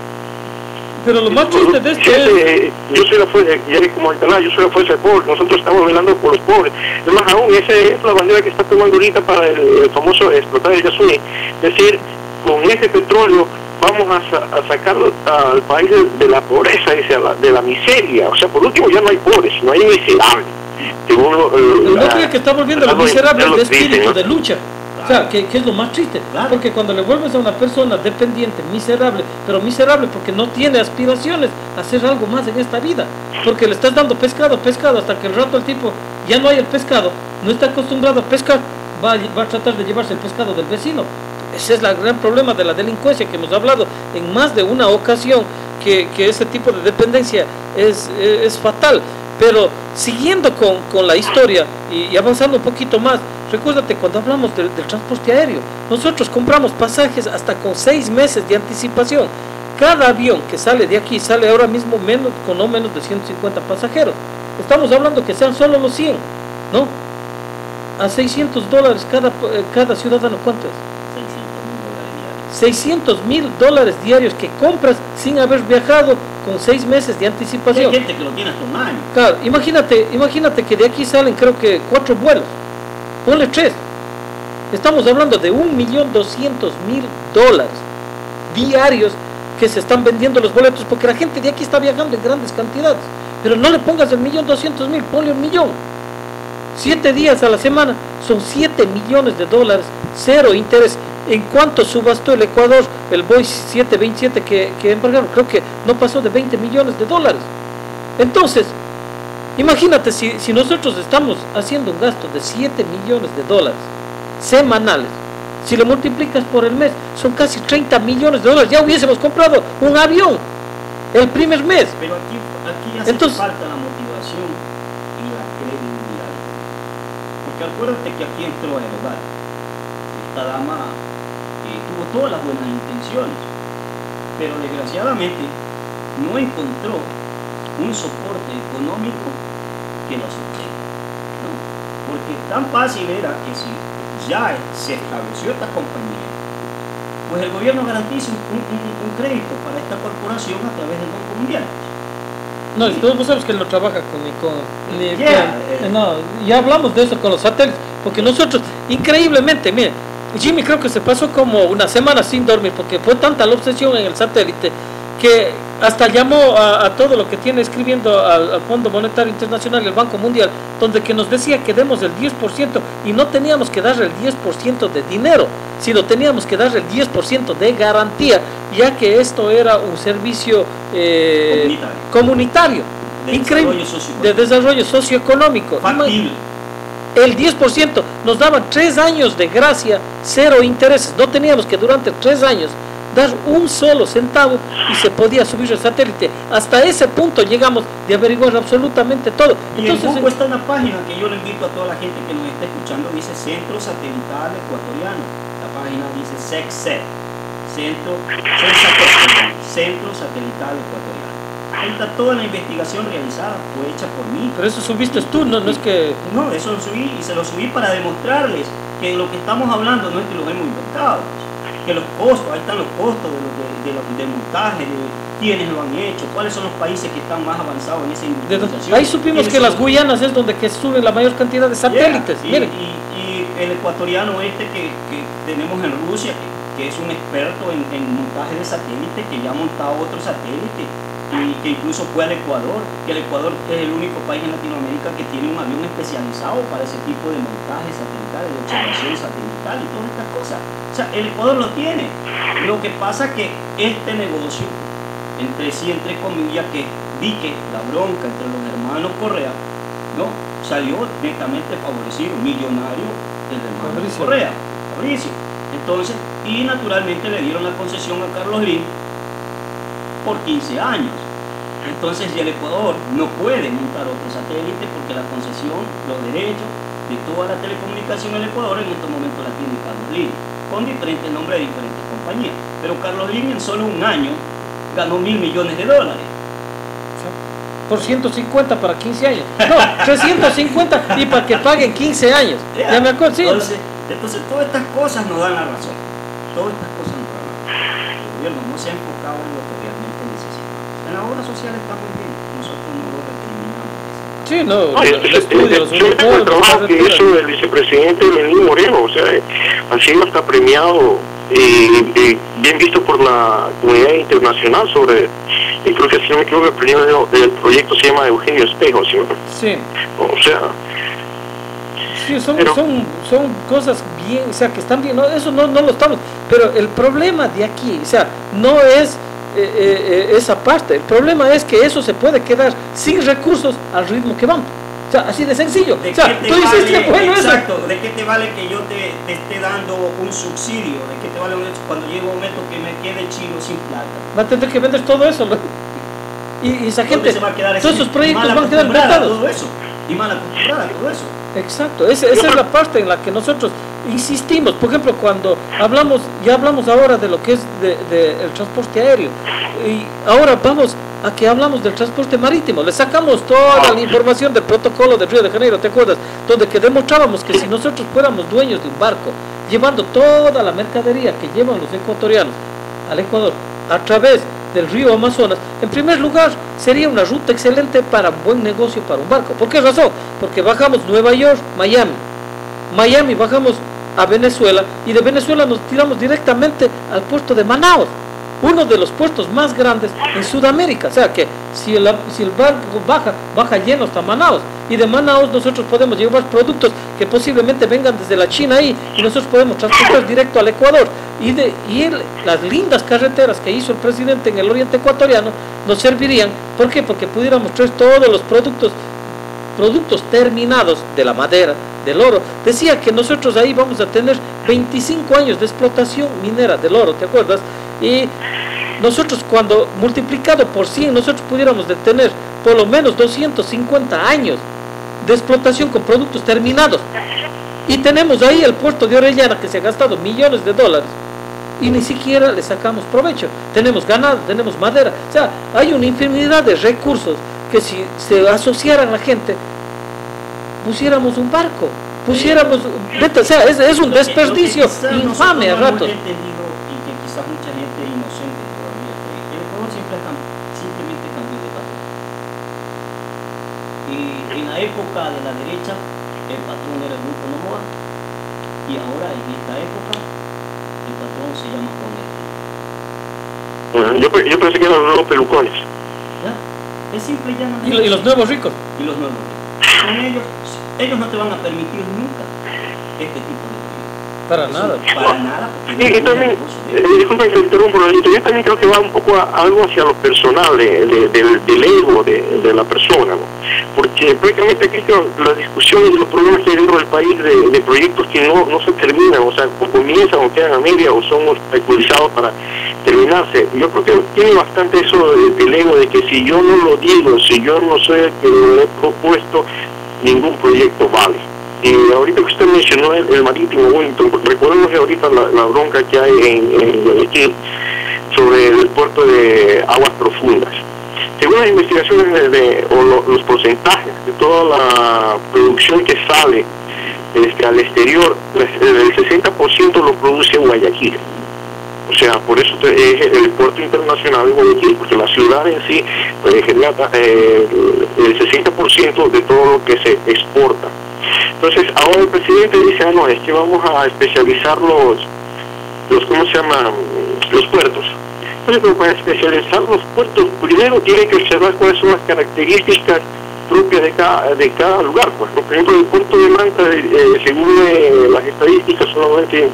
Pero lo más triste de esto es... Yo soy la fuerza, como yo soy la fuerza del pobre, nosotros estamos velando por los pobres. Es más aún, esa es la bandera que está tomando ahorita para el famoso explotar el Yasuní. Es decir, con ese petróleo vamos a sacarlo al país de la pobreza, de la miseria. O sea, por último ya no hay pobres, no hay miserables. No creo que está volviendo a los miserables de espíritu, ¿no? de lucha. O sea, que es lo más triste. Claro. Porque cuando le vuelves a una persona dependiente, miserable, pero miserable porque no tiene aspiraciones a hacer algo más en esta vida, porque le estás dando pescado, hasta que el rato el tipo ya no hay el pescado, no está acostumbrado a pescar, va a tratar de llevarse el pescado del vecino. Ese es el gran problema de la delincuencia que hemos hablado en más de una ocasión, que ese tipo de dependencia es fatal. Pero siguiendo con la historia y avanzando un poquito más, recuérdate cuando hablamos del transporte aéreo, nosotros compramos pasajes hasta con 6 meses de anticipación. cada avión que sale de aquí sale ahora mismo con no menos de 150 pasajeros. Estamos hablando que sean solo los 100, ¿no? A $600 cada ciudadano, ¿cuánto es? $600,000 diarios que compras sin haber viajado con 6 meses de anticipación. Hay gente que lo tiene hasta un año. Claro, imagínate que de aquí salen creo que 4 vuelos, ponle 3. Estamos hablando de $1.200.000 diarios que se están vendiendo los boletos, porque la gente de aquí está viajando en grandes cantidades. Pero no le pongas el $1.200.000, ponle 1.000.000. 7 días a la semana son $7 millones, cero interés. ¿En cuánto subastó el Ecuador el Boeing 727 que embargaron? Creo que no pasó de $20 millones. Entonces, imagínate si nosotros estamos haciendo un gasto de $7 millones semanales, si lo multiplicas por el mes, son casi $30 millones. Ya hubiésemos comprado un avión el primer mes. Pero aquí hace falta la motivación y la credibilidad. Porque acuérdate que aquí entró Aerobat. Esta dama tuvo todas las buenas intenciones, pero desgraciadamente no encontró un soporte económico que lo sostenga, ¿no? Porque tan fácil era que si ya se estableció esta compañía, pues el gobierno garantiza un crédito para esta corporación a través del Banco Mundial. No, todos sabes que él no trabaja no, ya hablamos de eso con los satélites, porque nosotros, increíblemente, mire, Jimmy creo que se pasó como una semana sin dormir, porque fue tanta la obsesión en el satélite que hasta llamó a todo lo que tiene escribiendo al Fondo Monetario Internacional y al Banco Mundial, donde que nos decía que demos el 10% y no teníamos que darle el 10% de dinero, sino teníamos que darle el 10% de garantía, ya que esto era un servicio comunitario increíble, de desarrollo socioeconómico. Factible. El 10% nos daban 3 años de gracia, 0 intereses. No teníamos que durante 3 años dar un solo centavo y se podía subir el satélite. Hasta ese punto llegamos de averiguar absolutamente todo. Y entonces, en Google está una página que yo le invito a toda la gente que nos está escuchando, dice Centro Satelital Ecuatoriano. La página dice SECSET, Centro Satelital Ecuatoriano. Ahí está toda la investigación realizada, fue hecha por mí. Pero eso subiste tú, no es que... No, eso lo subí y se lo subí para demostrarles que lo que estamos hablando no es que lo hemos inventado, que los costos, ahí están los costos de montaje, de quiénes lo han hecho, cuáles son los países que están más avanzados en esa investigación. Ahí supimos que las Guyanas es donde que suben la mayor cantidad de satélites. Y el ecuatoriano que tenemos en Rusia, que es un experto en montaje de satélites, que ya ha montado otro satélite, y que incluso fue al Ecuador, que el Ecuador es el único país en Latinoamérica que tiene un avión especializado para ese tipo de montaje satelital, de observación satelital y todas estas cosas. O sea, el Ecuador lo tiene. Lo que pasa es que este negocio, entre comillas, que vi que la bronca entre los hermanos Correa, ¿no? Salió netamente favorecido, millonario el hermano Correa, Fabricio. Entonces, y naturalmente le dieron la concesión a Carlos Slim por 15 años. Entonces el Ecuador no puede montar otro satélite porque la concesión, los derechos de toda la telecomunicación en el Ecuador en estos momentos la tiene Carlos Slim, con diferentes nombres de diferentes compañías. Pero Carlos Slim en solo un año ganó $1.000 millones. Por 150 para 15 años. No, 350 y para que paguen 15 años. Ya me acuerdo, sí. Entonces todas estas cosas nos dan la razón. Todas estas cosas nos dan la razón. El gobierno no se ha enfocado en lo que realmente necesitamos. En la obra social está muy bien. Nosotros no lo recriminamos. Sí, no, yo tengo el trabajo que hizo el vicepresidente Lenín Moreno, o sea, ha sido hasta premiado y bien visto por la comunidad internacional sobre, y creo que si no me equivoco el premio del proyecto se llama Eugenio Espejo, ¿sí? Sí. O sea... Sí, son cosas bien, o sea, que están bien, no, eso no lo estamos, pero el problema de aquí, o sea, no es esa parte, el problema es que eso se puede quedar sin recursos al ritmo que vamos, o sea, así de sencillo. ¿De o sea, tú dices que bueno exacto, eso. ¿De qué te vale que yo te esté dando un subsidio? ¿De qué te vale cuando llegue un momento que me quede chino sin plata? Va a tener que vender todo eso, ¿no? Y esa gente, se va a quedar todos esos proyectos van a quedar vetados. Todo eso, y mal acostumbrada a todo eso. Exacto, esa es la parte en la que nosotros insistimos, por ejemplo, cuando ya hablamos ahora de lo que es el transporte aéreo, y ahora vamos a que hablamos del transporte marítimo, le sacamos toda la información del protocolo de Río de Janeiro, ¿te acuerdas? Donde que demostrábamos que si nosotros fuéramos dueños de un barco, llevando toda la mercadería que llevan los ecuatorianos al Ecuador, a través del río Amazonas, en primer lugar sería una ruta excelente para un buen negocio para un barco. ¿Por qué razón? Porque bajamos Nueva York, Miami, bajamos a Venezuela, y de Venezuela nos tiramos directamente al puerto de Manaos, uno de los puertos más grandes en Sudamérica. O sea que si el barco baja lleno hasta Manaos, y de Manaos nosotros podemos llevar productos que posiblemente vengan desde la China ahí, y nosotros podemos transportar directo al Ecuador, las lindas carreteras que hizo el presidente en el oriente ecuatoriano nos servirían. ¿Por qué? Porque pudiéramos traer todos los productos terminados de la madera, del oro. Decía que nosotros ahí vamos a tener 25 años de explotación minera del oro, ¿te acuerdas? Y nosotros, cuando multiplicado por 100, nosotros pudiéramos de tener por lo menos 250 años de explotación con productos terminados. Y tenemos ahí el puerto de Orellana, que se ha gastado millones de dólares y ni siquiera le sacamos provecho. Tenemos ganado, tenemos madera, o sea, hay una infinidad de recursos que si se asociaran la gente, pusiéramos un barco, o sea, es un desperdicio infame a ratos. Y que quizás mucha gente inocente todavía, que el Ecuador simplemente cambió de patrón. Y en la época de la derecha, el patrón era el Grupo Novoa, y ahora en esta época, el patrón se llama Conel. Yo pensé que eran los nuevos pelucones. ¿Ya? Es simple y llanamente. Y los nuevos ricos. Y los nuevos ricos. Con ellos no te van a permitir nunca este tipo de proyectos. Para nada. Para nada. Y también, disculpa que te interrumpo, yo también creo que va un poco algo hacia lo personal, del ego de la persona, ¿no? Porque prácticamente aquí la discusión y los problemas que hay dentro del país de proyectos que no se terminan, o sea, o comienzan o quedan a media o son obstaculizados para terminarse. Yo creo que tiene bastante eso del ego, de que si yo no lo digo, si yo no soy el que lo he propuesto, ningún proyecto vale. Y ahorita que usted mencionó el marítimo Wellington, recordemos que ahorita la bronca que hay en sobre el puerto de aguas profundas. Según las investigaciones los porcentajes de toda la producción que sale al exterior, el 60% lo produce Guayaquil. O sea, por eso es el puerto internacional de Guayaquil, porque la ciudad en sí genera el 60% de todo lo que se exporta. Entonces, ahora el presidente dice, no, es que vamos a especializar ¿cómo se llama? Los puertos. Entonces, pero para especializar los puertos, primero tiene que observar cuáles son las características propias de cada lugar. Pues, por ejemplo, el puerto de Manta, según las estadísticas, solamente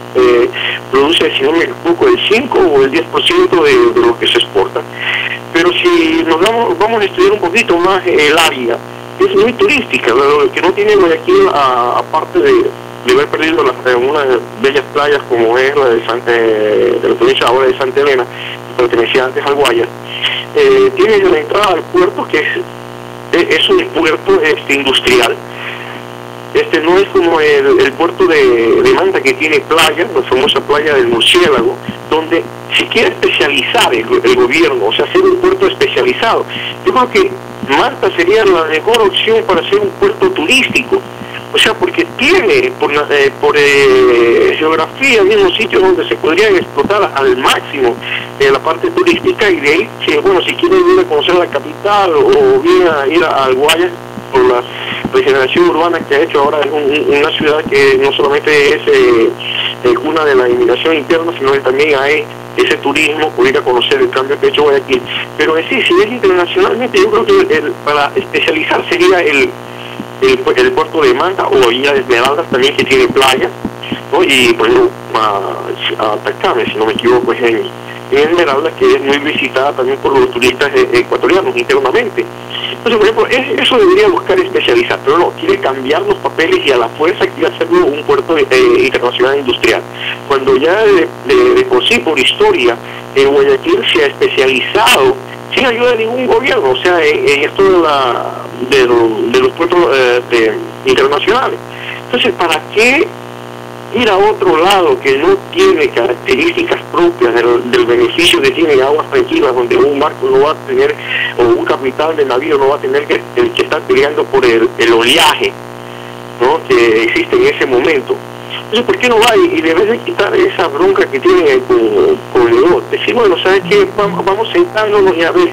produce, si no me equivoco, el 5 o el 10% de lo que se exporta. Pero si vamos a estudiar un poquito más el área, es muy turística, lo que no tiene Guayaquil, aparte de haber perdido unas bellas playas como es la de la provincia ahora de Santa Elena, que pertenecía antes al Guayas, tiene la entrada al puerto, que es un puerto industrial. No es como el puerto de Manta, que tiene playa, la famosa playa del Murciélago, donde si quiere especializar el gobierno, o sea, hacer un puerto especializado. Yo creo que Manta sería la mejor opción para hacer un puerto turístico. O sea, porque tiene por geografía mismos sitios donde se podrían explotar al máximo la parte turística, y de ahí, si quieren ir a conocer la capital o bien a ir al Guayas, por la regeneración urbana que ha hecho ahora, es una ciudad que no solamente es cuna de la inmigración interna, sino que también hay ese turismo, por ir a conocer el cambio que ha hecho Guayaquil. Pero sí, si es internacionalmente, yo creo que para especializar sería el puerto de Manta o Villa de Esmeraldas también, que tiene playa, ¿no? Y por ejemplo a Atacame, si no me equivoco, es en Esmeraldas, que es muy visitada también por los turistas ecuatorianos internamente. Entonces, por ejemplo, eso debería buscar especializar, pero no, quiere cambiar los papeles y a la fuerza quiere hacerlo un puerto internacional industrial. Cuando ya de por sí, por historia, Guayaquil se ha especializado sin ayuda de ningún gobierno, o sea, en esto de los puertos internacionales. Entonces, ¿para qué ir a otro lado que no tiene características propias del beneficio que tiene aguas tranquilas, donde un barco no va a tener, o un capitán de navío no va a tener que estar peleando por el oleaje, ¿no?, que existe en ese momento. Entonces, ¿por qué no va y debes de quitar esa bronca que tiene con León? Decir, bueno, ¿sabes qué? Vamos sentándonos y a ver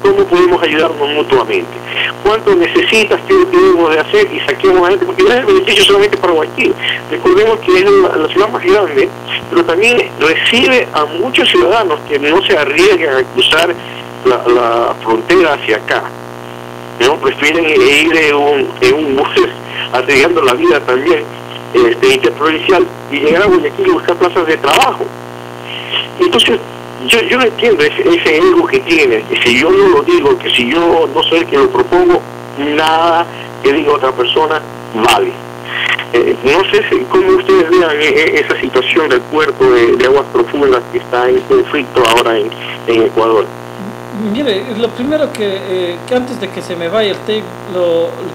cómo podemos ayudarnos mutuamente. ¿Cuánto necesitas? ¿Qué debemos de hacer? Y saquemos adelante, porque no es el beneficio solamente para Guayaquil. Recordemos que es la ciudad más grande, pero también recibe a muchos ciudadanos que no se arriesgan a cruzar la frontera hacia acá, ¿no? Prefieren ir en un bus arriesgando la vida también interprovincial y llegar a Guayaquil y buscar plazas de trabajo. Entonces, yo no entiendo ese ego que tiene, que si yo no lo digo, que si yo no soy el que lo propongo, nada que diga otra persona vale. No sé cómo ustedes vean esa situación del puerto de aguas profundas que está en conflicto ahora en Ecuador. Mire, lo primero que antes de que se me vaya el tape,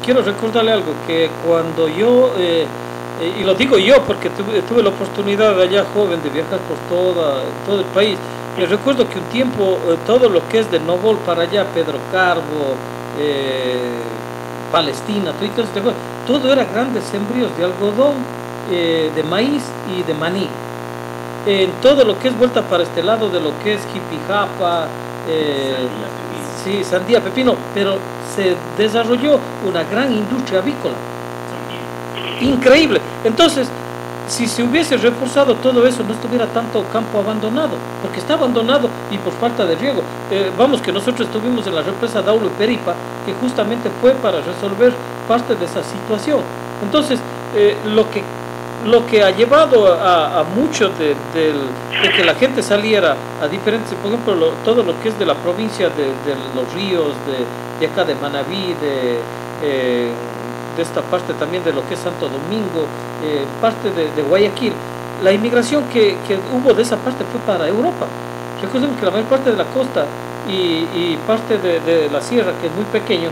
quiero recordarle algo, que cuando yo, y lo digo yo porque tuve la oportunidad allá joven de viajar por todo el país, y recuerdo que un tiempo todo lo que es de Novol para allá, Pedro Carbo, Palestina, todo era grandes sembríos de algodón, de maíz y de maní. En todo lo que es vuelta para este lado de lo que es Jipijapa, sí, sandía, pepino, pero se desarrolló una gran industria avícola. Increíble. Entonces, si se hubiese reforzado todo eso, no estuviera tanto campo abandonado, porque está abandonado y por falta de riego. Vamos, que nosotros estuvimos en la represa Daulo y Peripa, que justamente fue para resolver parte de esa situación. Entonces, lo que ha llevado a mucho de que la gente saliera a diferentes, por ejemplo, todo lo que es de la provincia de Los Ríos, de acá de Manabí, de esta parte también de lo que es Santo Domingo, parte de Guayaquil, la inmigración que hubo de esa parte fue para Europa. Recuerden que la mayor parte de la costa y parte de la sierra, que es muy pequeño,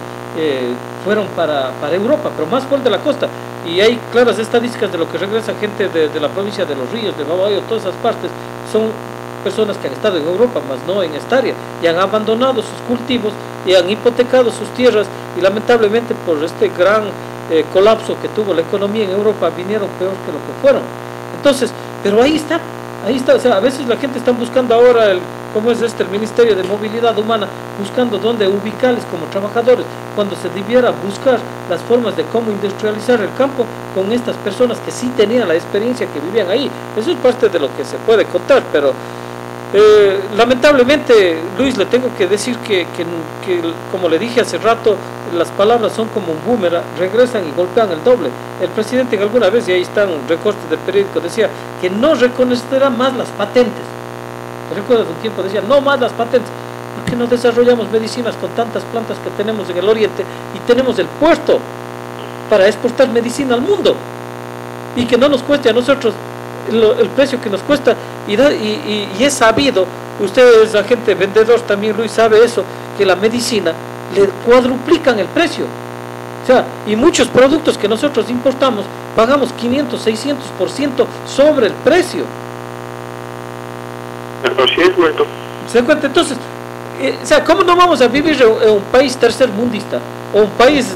fueron para Europa, pero más fue el de la costa. Y hay claras estadísticas de lo que regresa gente de la provincia de Los Ríos, de Babayo, todas esas partes, son personas que han estado en Europa, más no en esta área, y han abandonado sus cultivos y han hipotecado sus tierras, y lamentablemente por este gran colapso que tuvo la economía en Europa, vinieron peor que lo que fueron. Entonces, pero ahí está, o sea, a veces la gente está buscando ahora el Ministerio de Movilidad Humana, buscando dónde ubicarles como trabajadores, cuando se debiera buscar las formas de cómo industrializar el campo con estas personas que sí tenían la experiencia, que vivían ahí. Eso es parte de lo que se puede contar, pero lamentablemente, Luis, le tengo que decir que como le dije hace rato, las palabras son como un boomerang, regresan y golpean el doble. El presidente alguna vez, y ahí están recortes del periódico, decía que no reconocerá más las patentes. Recuerdo un tiempo decía, no más las patentes, porque no desarrollamos medicinas con tantas plantas que tenemos en el oriente y tenemos el puerto para exportar medicina al mundo, y que no nos cueste a nosotros el precio que nos cuesta, y es sabido, usted es agente vendedor también, Luis, sabe eso, que la medicina le cuadruplican el precio. O sea, y muchos productos que nosotros importamos pagamos 500, 600% sobre el precio. Así es, Roberto. ¿Se dan cuenta? Entonces, o sea, ¿cómo no vamos a vivir en un país tercermundista? O un país,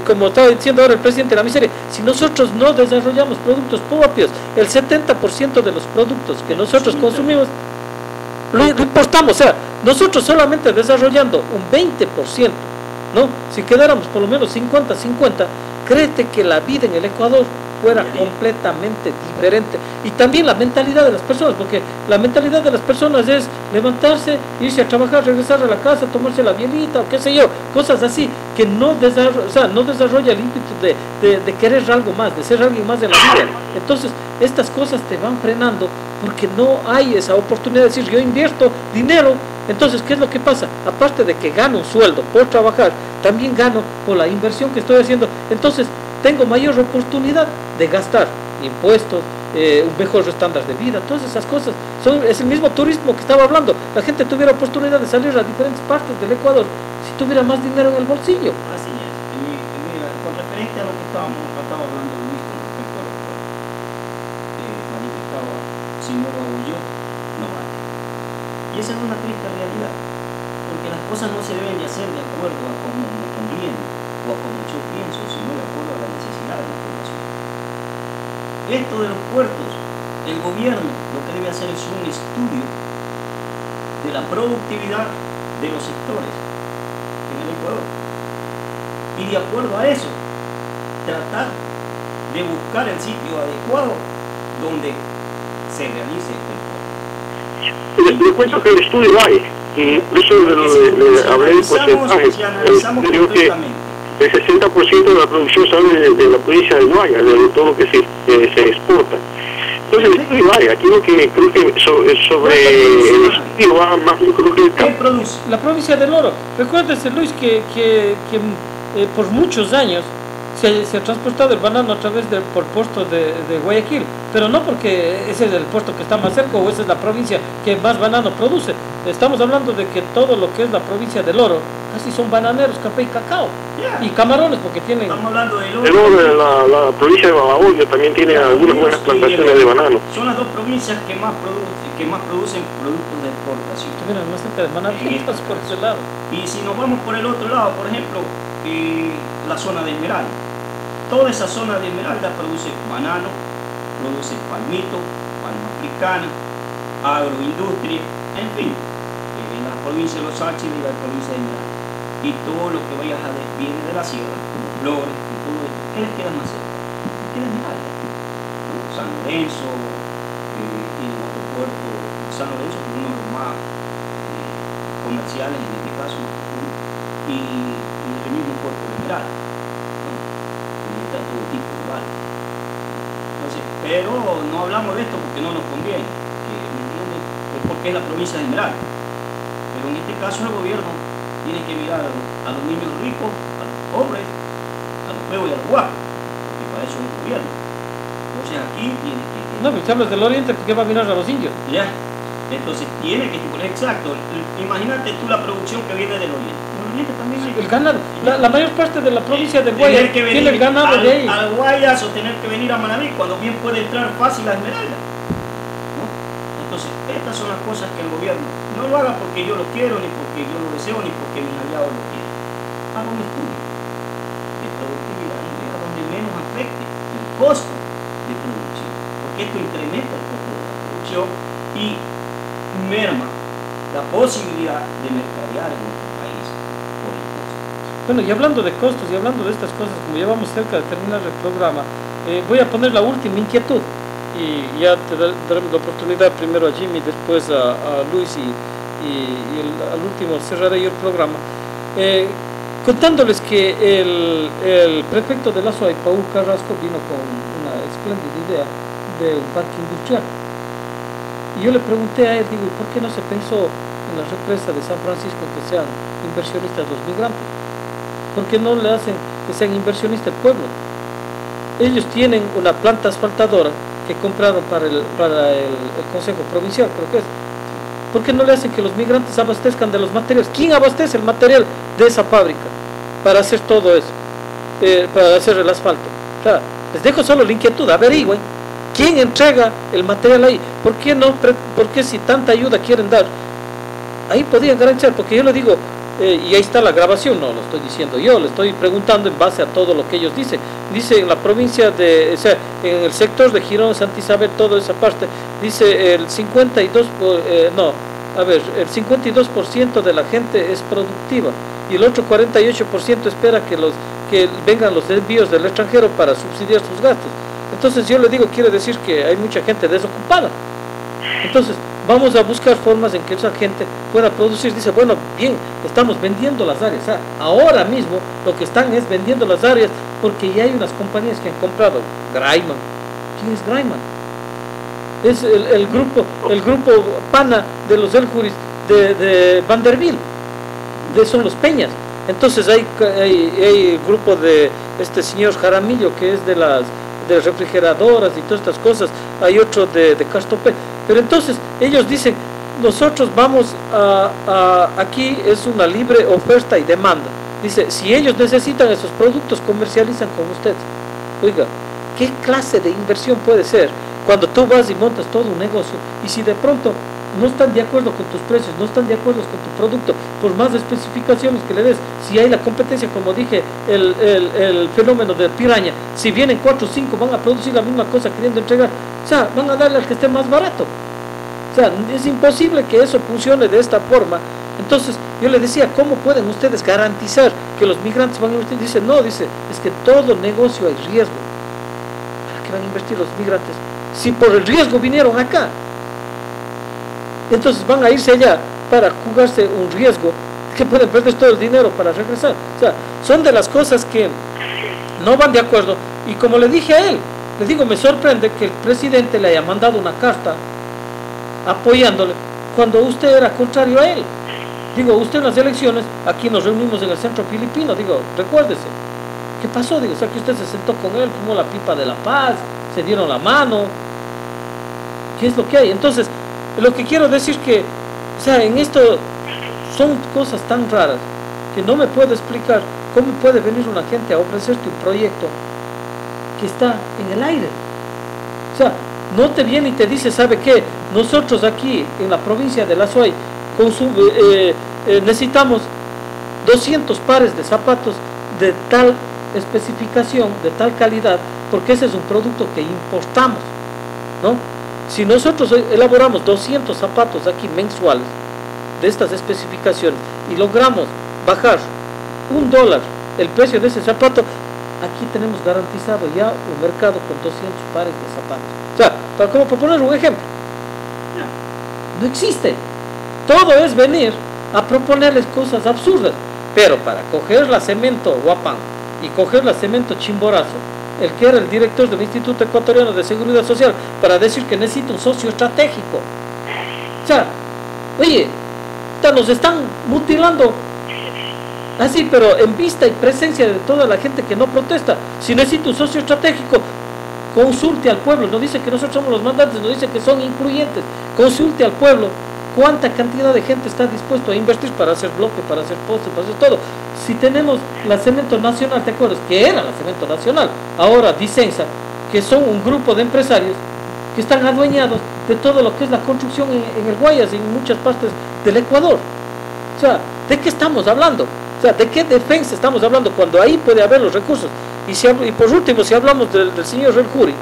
como estaba diciendo ahora el presidente de la miseria, si nosotros no desarrollamos productos propios? El 70% de los productos que nosotros consumimos lo importamos. O sea, nosotros solamente desarrollando un 20%, ¿no? Si quedáramos por lo menos 50-50, créete que la vida en el Ecuador fuera completamente diferente. Y también la mentalidad de las personas, porque la mentalidad de las personas es levantarse, irse a trabajar, regresar a la casa, tomarse la bielita o qué sé yo, cosas así, que no desarrolla el ímpetu de querer algo más, de ser alguien más en la vida. Entonces, estas cosas te van frenando porque no hay esa oportunidad de decir, yo invierto dinero. Entonces, ¿qué es lo que pasa? Aparte de que gano un sueldo por trabajar, también gano por la inversión que estoy haciendo. Entonces, tengo mayor oportunidad de gastar impuestos, un mejor estándar de vida, todas esas cosas. Es el mismo turismo que estaba hablando. La gente tuviera oportunidad de salir a diferentes partes del Ecuador si tuviera más dinero en el bolsillo. Así es. Mira, con referencia a lo que estaba hablando Luis con respecto a una triste realidad, porque las cosas no se deben de hacer de acuerdo a como me conviene o a como yo pienso, sino de acuerdo a la necesidad de la población. Esto de los puertos, el gobierno lo que debe hacer es un estudio de la productividad de los sectores en el Ecuador, y de acuerdo a eso tratar de buscar el sitio adecuado donde se realice el puerto. Le cuento que el estudio hay, incluso le hablé del porcentaje. Si analizamos completamente, el 60% de la producción sale de la provincia de Guaya, de todo lo que se exporta. Entonces el estudio hay, aquí lo que creo que sobre el estudio va más, creo que ¿qué produce? La provincia del Oro. Recuérdese, Luis, que por muchos años se ha transportado el banano a través por puerto de Guayaquil, pero no porque ese es el puerto que está más cerca o esa es la provincia que más banano produce. Estamos hablando de que todo lo que es la provincia del Oro casi son bananeros, café y cacao, y camarones, porque tienen... Estamos hablando del el Oro de la provincia de Badajoz también tiene algunas buenas plantaciones de banano. Son las dos provincias que más producen productos de exportación. Estuvieran más cerca de banano por ese lado. Y si nos vamos por el otro lado, por ejemplo, la zona de Esmeralda. Toda esa zona de Esmeralda produce banano, produce palmito, palma africana, agroindustria, en fin, en la provincia de Los Ángeles y la provincia de Esmeralda. Y todo lo que vayas a ver viene de la sierra, como flores y todo esto. ¿Qué les queda más cerca? ¿Qué queda Esmeralda? ¿No? San Lorenzo, tiene otro puerto, San Lorenzo, que es uno de los más comerciales en este caso, y el mismo puerto de Esmeralda, ¿no? Está todo tipo de barcos. Entonces, pero no hablamos de esto porque no nos conviene, ¿me entiendes? Es porque es la provincia de Esmeralda. Pero en este caso el gobierno tiene que mirar a los niños ricos, a los pobres, a los feos y a los guapos, porque para eso es el gobierno. Entonces aquí tiene que... No, pero si hablas del oriente, ¿por qué va a mirar a los indios? Ya, entonces tiene que estipular, exacto. Imagínate tú la producción que viene del oriente. En el oriente también hay... El ganado, la mayor parte de la provincia de Guayas tiene el ganado de ahí. Al Guayas o tener que venir a Manaví cuando bien puede entrar fácil a Esmeralda, ¿no? Entonces, estas son las cosas que el gobierno no lo haga porque yo lo quiero, ni porque yo lo deseo, ni porque mis aliados lo quieren. Haga un estudio de productividad y vea donde menos afecte el costo de producción, porque esto incrementa el costo de la producción y merma la posibilidad de mercadear en nuestro país por el costo. Bueno, y hablando de costos y hablando de estas cosas, como ya vamos cerca de terminar el programa, voy a poner la última inquietud y ya daremos la oportunidad primero a Jimmy, después a Luis y al último cerraré yo el programa, contándoles que el prefecto de la SOAI, Paul Carrasco, vino con una espléndida idea de un parque industrial. Y yo le pregunté a él, digo, ¿y por qué no se pensó en la represa de San Francisco que sean inversionistas los migrantes? ¿Por qué no le hacen que sean inversionistas el pueblo? Ellos tienen una planta asfaltadora que compraron para el Consejo Provincial, creo que es. ¿Por qué no le hacen que los migrantes abastezcan de los materiales? ¿Quién abastece el material de esa fábrica para hacer todo eso? Para hacer el asfalto. Claro, les dejo solo la inquietud, averigüen. ¿Quién entrega el material ahí? ¿Por qué si tanta ayuda quieren dar? Ahí podrían garantizar, porque yo le digo, y ahí está la grabación, no lo estoy diciendo yo, le estoy preguntando en base a todo lo que ellos dicen. Dice en la provincia o sea, en el sector de Girón, Santa Isabel, toda esa parte, dice el 52% de la gente es productiva y el otro 48% espera que vengan los envíos del extranjero para subsidiar sus gastos. Entonces yo le digo, quiere decir que hay mucha gente desocupada. Entonces vamos a buscar formas en que esa gente pueda producir. Dice, bueno, bien, estamos vendiendo las áreas. O sea, ahora mismo lo que están es vendiendo las áreas porque ya hay unas compañías que han comprado. Graiman. ¿Quién es Graiman? Es el grupo pana de los Eljuris de Vanderbilt. Son los Peñas. Entonces hay el grupo de este señor Jaramillo, que es de las refrigeradoras y todas estas cosas. Hay otro de Castopé. Pero entonces ellos dicen, nosotros vamos aquí es una libre oferta y demanda. Dice, si ellos necesitan esos productos, comercializan con ustedes. Oiga, ¿qué clase de inversión puede ser cuando tú vas y montas todo un negocio y si de pronto no están de acuerdo con tus precios, no están de acuerdo con tu producto, por más especificaciones que le des, si hay la competencia, como dije, el fenómeno de piraña, si vienen 4 o 5 van a producir la misma cosa queriendo entregar, o sea, van a darle al que esté más barato. O sea, es imposible que eso funcione de esta forma. Entonces, yo le decía, ¿cómo pueden ustedes garantizar que los migrantes van a invertir? Dice, no, dice, es que todo negocio hay riesgo. ¿Para qué van a invertir los migrantes? Si por el riesgo vinieron acá. Entonces van a irse allá para jugarse un riesgo que pueden perder todo el dinero para regresar. O sea, son de las cosas que no van de acuerdo. Y como le dije a él, le digo, me sorprende que el presidente le haya mandado una carta apoyándole cuando usted era contrario a él. Digo, usted en las elecciones, aquí nos reunimos en el centro filipino, digo, recuérdese, ¿qué pasó? Digo, o sea, que usted se sentó con él, fumó la pipa de la paz, se dieron la mano, ¿qué es lo que hay? Entonces, lo que quiero decir que, o sea, en esto son cosas tan raras que no me puedo explicar cómo puede venir una gente a ofrecerte un proyecto que está en el aire. O sea, no te viene y te dice, ¿sabe qué? Nosotros aquí en la provincia de La Suay necesitamos 200 pares de zapatos de tal especificación, de tal calidad, porque ese es un producto que importamos, ¿no? Si nosotros elaboramos 200 zapatos aquí mensuales de estas especificaciones y logramos bajar $1 el precio de ese zapato, aquí tenemos garantizado ya un mercado con 200 pares de zapatos. O sea, como por poner un ejemplo, no existe. Todo es venir a proponerles cosas absurdas, pero para coger la Cemento Guapán y coger la Cemento Chimborazo, el que era el director del Instituto Ecuatoriano de Seguridad Social, para decir que necesita un socio estratégico. O sea, oye, nos están mutilando así, pero en vista y presencia de toda la gente que no protesta. Si necesita un socio estratégico, consulte al pueblo. No dice que nosotros somos los mandantes, no dice que son incluyentes. Consulte al pueblo cuánta cantidad de gente está dispuesto a invertir para hacer bloque, para hacer postes, para hacer todo. Si tenemos la Cemento Nacional, ¿te acuerdas? Que era la Cemento Nacional, ahora Disensa, que son un grupo de empresarios que están adueñados de todo lo que es la construcción en el Guayas y en muchas partes del Ecuador. O sea, ¿de qué estamos hablando? O sea, ¿de qué defensa estamos hablando cuando ahí puede haber los recursos? Y por último, si hablamos del señor Reljury,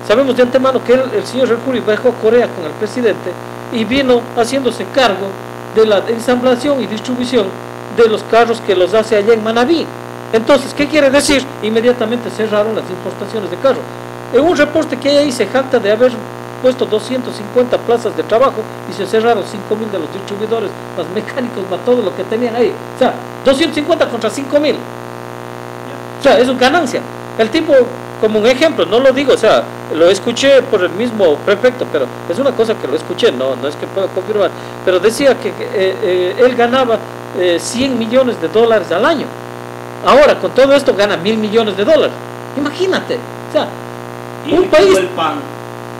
sabemos de antemano que el señor Reljury viajó a Corea con el presidente y vino haciéndose cargo de la ensamblación y distribución de los carros que los hace allá en Manabí. Entonces, ¿qué quiere decir? Inmediatamente cerraron las importaciones de carros. En un reporte que hay ahí se jacta de haber puesto 250 plazas de trabajo y se cerraron 5.000 de los distribuidores, más mecánicos, más todo lo que tenían ahí. O sea, 250 contra 5.000. O sea, eso es ganancia. El tipo, como un ejemplo, no lo digo, o sea, lo escuché por el mismo prefecto, pero es una cosa que lo escuché, no es que puedo confirmar, pero decía que él ganaba $100 millones al año. Ahora, con todo esto, gana $1.000 millones. Imagínate, o sea, y un país... el pan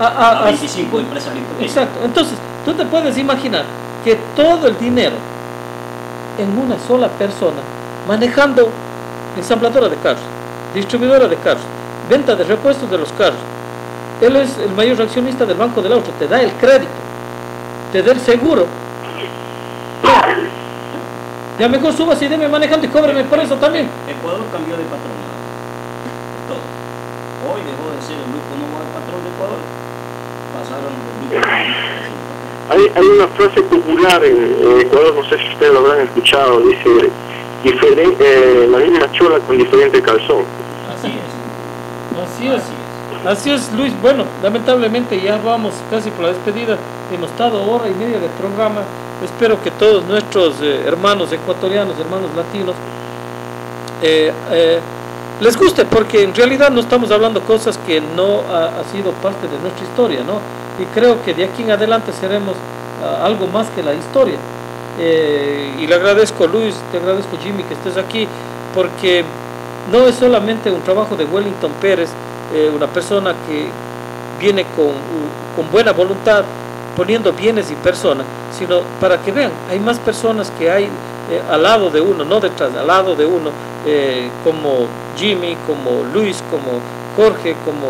a 25 empresarios. Exacto, entonces, tú te puedes imaginar que todo el dinero en una sola persona, manejando ensambladora de carros, distribuidora de carros, venta de repuestos de los carros. Él es el mayor accionista del Banco del Auto, te da el crédito, te da el seguro. Ya mejor subas y deme manejando y cóbreme por eso también. Ecuador cambió de patrón. Todo. Hoy dejó de ser el grupo nuevo del patrón de Ecuador. Pasaron del grupo. Hay una frase popular en Ecuador, no sé si ustedes lo habrán escuchado, dice la misma chola con diferente calzón. Así es, Luis. Bueno, lamentablemente ya vamos casi por la despedida. Hemos estado 1 hora y media de programa. Espero que todos nuestros hermanos ecuatorianos, hermanos latinos, les guste, porque en realidad no estamos hablando cosas que no ha sido parte de nuestra historia, ¿no? Y creo que de aquí en adelante seremos algo más que la historia. Y le agradezco, Luis, te agradezco, Jimmy, que estés aquí, porque no es solamente un trabajo de Wellington Pérez, una persona que viene con buena voluntad, poniendo bienes y personas, sino para que vean, hay más personas que hay al lado de uno, no detrás, al lado de uno, como Jimmy, como Luis, como Jorge, como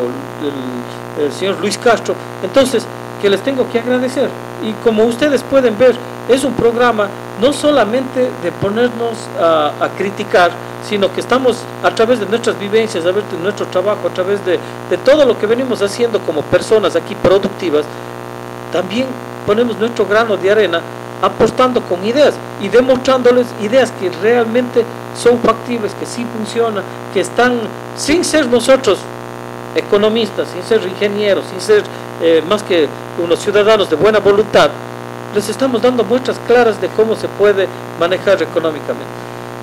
el señor Luis Castro. Entonces, que les tengo que agradecer y como ustedes pueden ver, es un programa no solamente de ponernos a criticar, sino que estamos a través de nuestras vivencias, a través de nuestro trabajo, a través de todo lo que venimos haciendo como personas aquí productivas, también ponemos nuestro grano de arena apostando con ideas y demostrándoles ideas que realmente son factibles, que sí funcionan, que están, sin ser nosotros economistas, sin ser ingenieros, sin ser más que unos ciudadanos de buena voluntad, les estamos dando muestras claras de cómo se puede manejar económicamente.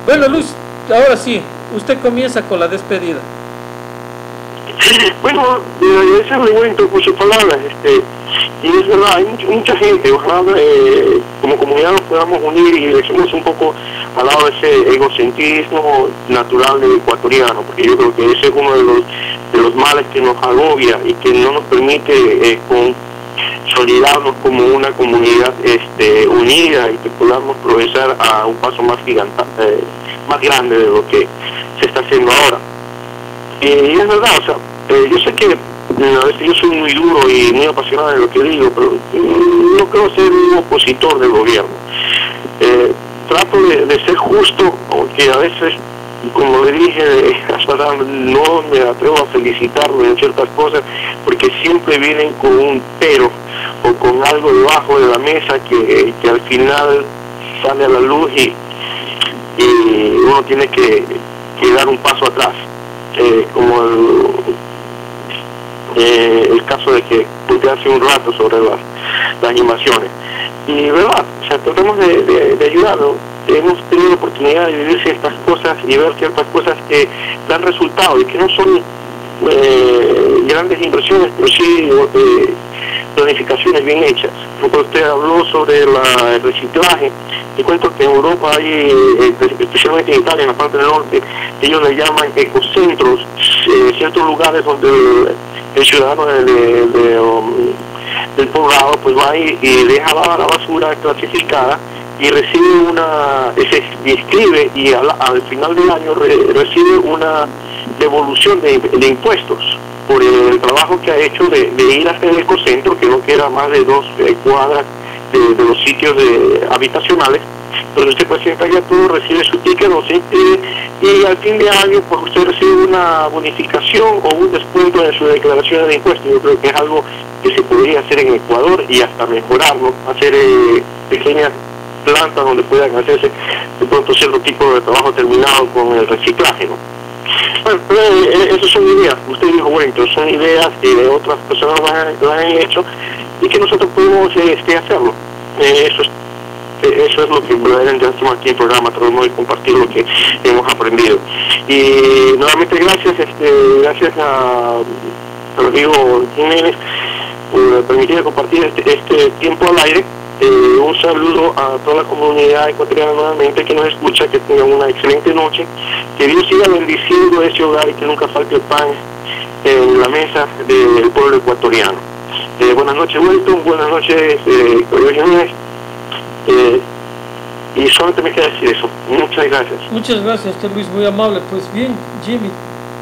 Bueno, Luis, ahora sí, usted comienza con la despedida. Bueno, agradecerle Wellington por sus palabras, y es verdad, hay mucha gente, ojalá como comunidad nos podamos unir y dejemos un poco al lado de ese egocentrismo natural del ecuatoriano, porque yo creo que ese es uno de los males que nos agobia y que no nos permite consolidarnos como una comunidad unida y que podamos progresar a un paso más más grande de lo que se está haciendo ahora. Y es verdad, o sea, yo sé que a veces yo soy muy duro y muy apasionado de lo que digo, pero no creo ser un opositor del gobierno. Trato de ser justo, aunque a veces, como le dije, hasta no me atrevo a felicitarlo en ciertas cosas, porque siempre vienen con un pero o con algo debajo de la mesa que al final sale a la luz y uno tiene que dar un paso atrás. Como el caso de que pude hace un rato sobre las animaciones. Y verdad, o sea, tratamos de ayudarlo. Hemos tenido la oportunidad de vivir ciertas cosas y ver ciertas cosas que dan resultado y que no son grandes inversiones, pero sí planificaciones bien hechas. Porque usted habló sobre el reciclaje. Te cuento que en Europa hay, especialmente en Italia, en la parte del norte, ellos le llaman ecocentros, ciertos lugares donde el ciudadano del poblado pues va y deja la basura clasificada y recibe se inscribe y al final del año recibe una devolución de impuestos por el trabajo que ha hecho de ir hasta el ecocentro, que no queda más de 2 cuadras de los sitios habitacionales. Entonces usted presenta ya todo, recibe su ticket, lo inscribe y al fin de año pues usted recibe una bonificación o un descuento en su declaración de impuestos. Yo creo que es algo que se podría hacer en Ecuador y hasta mejorarlo, hacer pequeñas plantas donde puedan hacerse de pronto cierto tipo de trabajo terminado con el reciclaje, ¿no? Bueno, esas son ideas, usted dijo, bueno, entonces son ideas que otras personas lo han hecho y que nosotros podemos hacerlo. Eso es lo que verdaderamente hacemos aquí en el programa, tratamos de compartir lo que hemos aprendido. Y nuevamente gracias a Rodrigo Jiménez por permitirme compartir este tiempo al aire. Un saludo a toda la comunidad ecuatoriana nuevamente que nos escucha, que tengan una excelente noche, que Dios siga bendiciendo ese hogar y que nunca falte el pan en la mesa del pueblo ecuatoriano. Buenas noches, Wellington, buenas noches, Rodrigo Jiménez. Y solamente me queda decir eso. Muchas gracias. Muchas gracias, usted Luis, muy amable. Pues bien, Jimmy,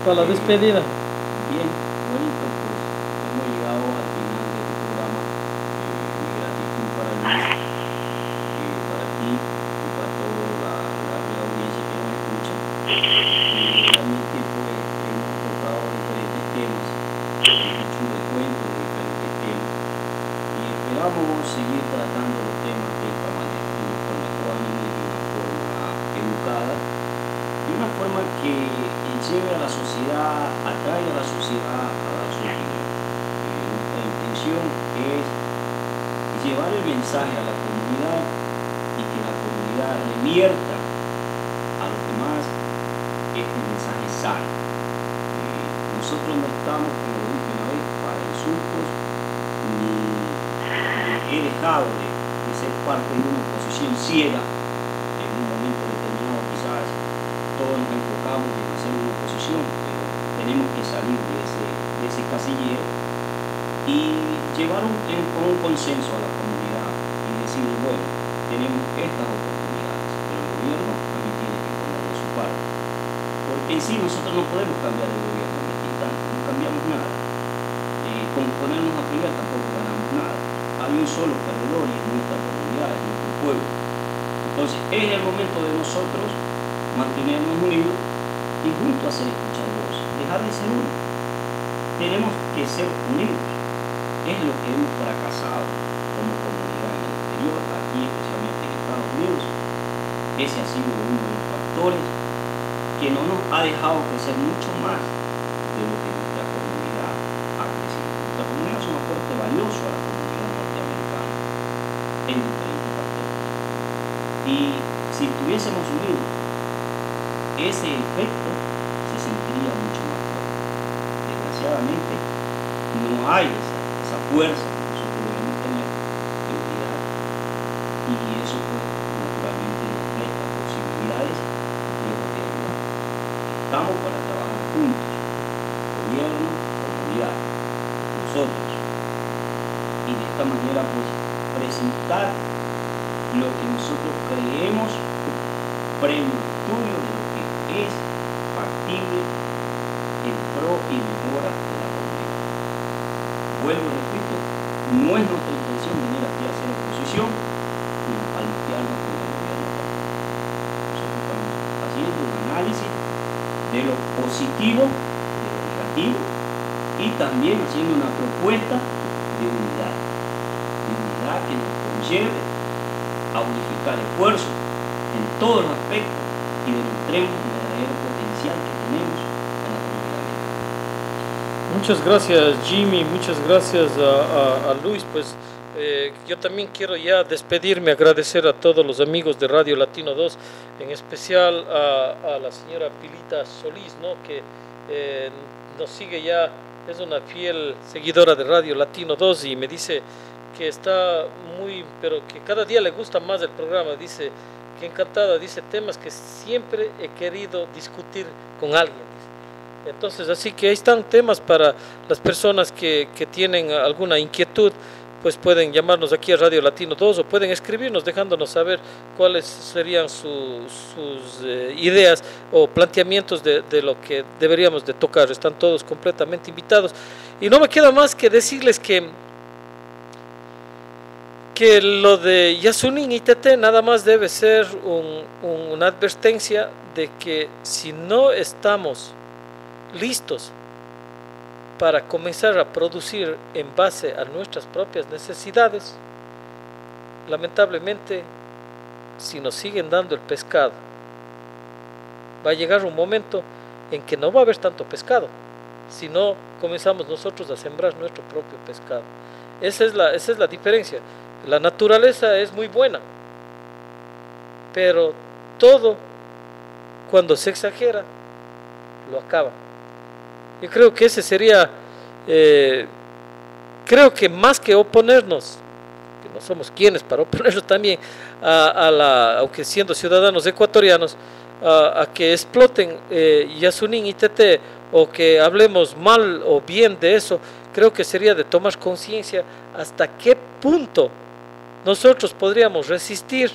para la despedida. Bien, bonito, pues hemos llegado al final de este programa. Mi gratitud para Luis, para ti y para toda la audiencia que nos escucha. Realmente pues hemos tocado diferentes temas, hemos hecho un recuento de diferentes temas y esperamos seguir tratando los temas de esta manera, de una forma ecuánime, de una forma educada, de una forma que lleve a la sociedad, atraiga a la sociedad a dar su opinión. Nuestra intención es llevar el mensaje a la comunidad y que la comunidad revierta a los demás este mensaje sano. Nosotros no estamos, como lo dije una vez, para insultos, ni he dejado de ser parte de una oposición ciega. En un momento determinado quizás todos nos enfocamos en hacer una oposición, pero tenemos que salir de ese casillero y llevar un consenso a la comunidad y decirle, bueno, tenemos estas oportunidades, pero el gobierno también tiene que poner de su parte, porque en sí nosotros no podemos cambiar el gobierno en este instante, no cambiamos nada, con ponernos a pelear tampoco ganamos nada. hay un solo perdedor y es nuestra comunidad, es nuestro pueblo. Entonces es el momento de nosotros mantenernos unidos y juntos hacer escuchar voz, dejar de ser uno. Tenemos que ser unidos. Es lo que hemos fracasado como comunidad en el exterior, aquí especialmente en Estados Unidos. Ese ha sido uno de los factores que no nos ha dejado crecer mucho más de lo que nuestra comunidad ha crecido. Nuestra comunidad es un aporte valioso a la comunidad norteamericana en diferentes factores. Y si estuviésemos unidos, ese efecto se sentiría mucho más fuerte. Desgraciadamente, no hay esa fuerza que nosotros debemos tener de unidad, y eso pues naturalmente nos resta posibilidades de ayudar. Estamos para trabajar juntos, gobierno, comunidad, nosotros, y de esta manera pues presentar lo que nosotros creemos previo estudio de lo que es factible en pro y mejora de la comunidad. Vuelvo y repito, no es nuestra intención venir aquí a hacer oposición ni a paliquearnos con el gobierno tampoco. Nosotros estamos haciendo un análisis de lo positivo, de lo negativo, y también haciendo una propuesta de unidad que nos conlleve a unificar esfuerzos en todos los aspectos y demostremos el verdadero potencial que tenemos en la comunidad americana. Muchas gracias, Jimmy, muchas gracias a Luis. Pues yo también quiero ya despedirme, agradecer a todos los amigos de Radio Latino 2, en especial a la señora Pilita Solís, ¿no? Que nos sigue ya, es una fiel seguidora de Radio Latino 2 y me dice que está pero que cada día le gusta más el programa. Dice que encantada, dice, temas que siempre he querido discutir con alguien, dice. Entonces, así que ahí están temas para las personas que tienen alguna inquietud, pues pueden llamarnos aquí a Radio Latino 2 o pueden escribirnos dejándonos saber cuáles serían sus ideas o planteamientos de lo que deberíamos de tocar. Están todos completamente invitados. Y no me queda más que decirles que lo de Yasunin y TT nada más debe ser una advertencia de que si no estamos listos para comenzar a producir en base a nuestras propias necesidades, lamentablemente, si nos siguen dando el pescado, va a llegar un momento en que no va a haber tanto pescado, si no comenzamos nosotros a sembrar nuestro propio pescado. Esa es la diferencia. La naturaleza es muy buena, pero todo, cuando se exagera, lo acaba. Yo creo que ese sería, creo que más que oponernos, que no somos quienes para oponernos también, aunque siendo ciudadanos ecuatorianos, a que exploten Yasunin y TT, o que hablemos mal o bien de eso, creo que sería de tomar conciencia hasta qué punto nosotros podríamos resistir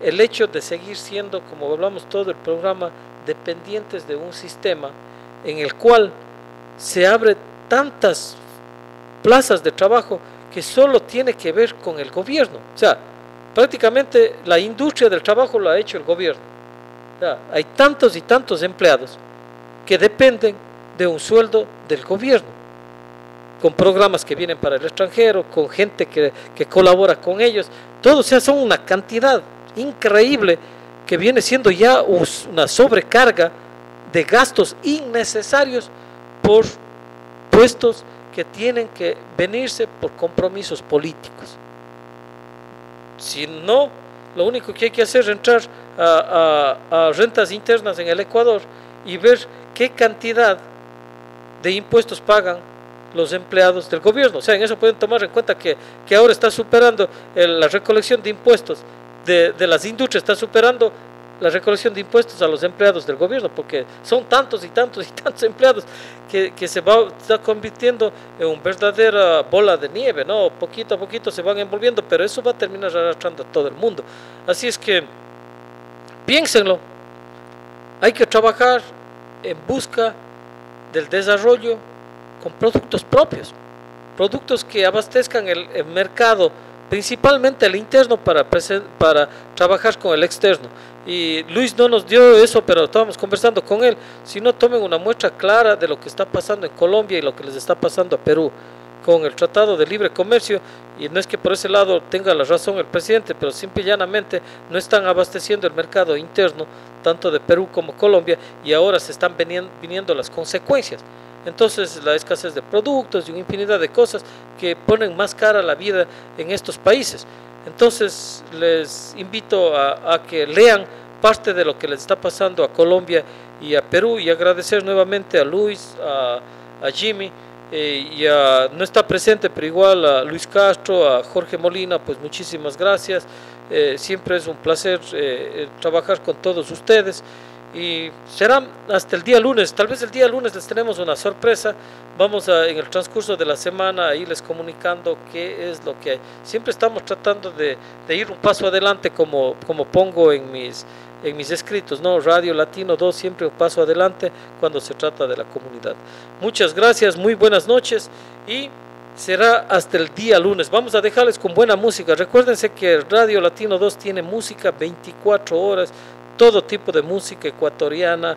el hecho de seguir siendo, como hablamos todo el programa, dependientes de un sistema en el cual se abren tantas plazas de trabajo que solo tiene que ver con el gobierno. O sea, prácticamente la industria del trabajo lo ha hecho el gobierno. O sea, hay tantos y tantos empleados que dependen de un sueldo del gobierno, con programas que vienen para el extranjero, con gente que colabora con ellos, todo, o sea, son una cantidad increíble que viene siendo ya una sobrecarga de gastos innecesarios por puestos que tienen que venirse por compromisos políticos. Si no, lo único que hay que hacer es entrar a rentas internas en el Ecuador y ver qué cantidad de impuestos pagan los empleados del gobierno. O sea, en eso pueden tomar en cuenta que ahora está superando la recolección de impuestos de las industrias, está superando la recolección de impuestos a los empleados del gobierno, porque son tantos y tantos y tantos empleados que está convirtiendo en una verdadera bola de nieve, ¿no? Poquito a poquito se van envolviendo, pero eso va a terminar arrastrando a todo el mundo. Así es que piénsenlo, hay que trabajar en busca del desarrollo con productos propios. productos que abastezcan el mercado, principalmente el interno para trabajar con el externo. Y Luis no nos dio eso, pero estábamos conversando con él. Si no, tomen una muestra clara de lo que está pasando en Colombia y lo que les está pasando a Perú con el Tratado de Libre Comercio, y no es que por ese lado tenga la razón el presidente, pero simple y llanamente no están abasteciendo el mercado interno, tanto de Perú como Colombia, y ahora se están viniendo las consecuencias. Entonces la escasez de productos y una infinidad de cosas que ponen más cara la vida en estos países. Entonces les invito a que lean parte de lo que les está pasando a Colombia y a Perú, y agradecer nuevamente a Luis, a Jimmy, no está presente, pero igual a Luis Castro, a Jorge Molina, pues muchísimas gracias. Siempre es un placer trabajar con todos ustedes, y será hasta el día lunes. Tal vez el día lunes les tenemos una sorpresa. Vamos en el transcurso de la semana a irles comunicando qué es lo que hay. Siempre estamos tratando de ir un paso adelante, como pongo en mis escritos, ¿no? Radio Latino 2, siempre un paso adelante cuando se trata de la comunidad. Muchas gracias, muy buenas noches, y será hasta el día lunes. Vamos a dejarles con buena música. Recuérdense que Radio Latino 2 tiene música 24 horas, todo tipo de música ecuatoriana,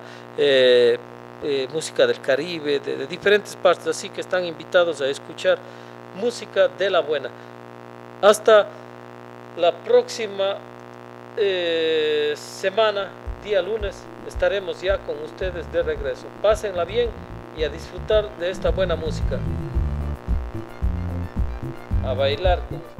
música del Caribe, de diferentes partes, así que están invitados a escuchar música de la buena. Hasta la próxima semana, día lunes, estaremos ya con ustedes de regreso. Pásenla bien y a disfrutar de esta buena música, a bailar con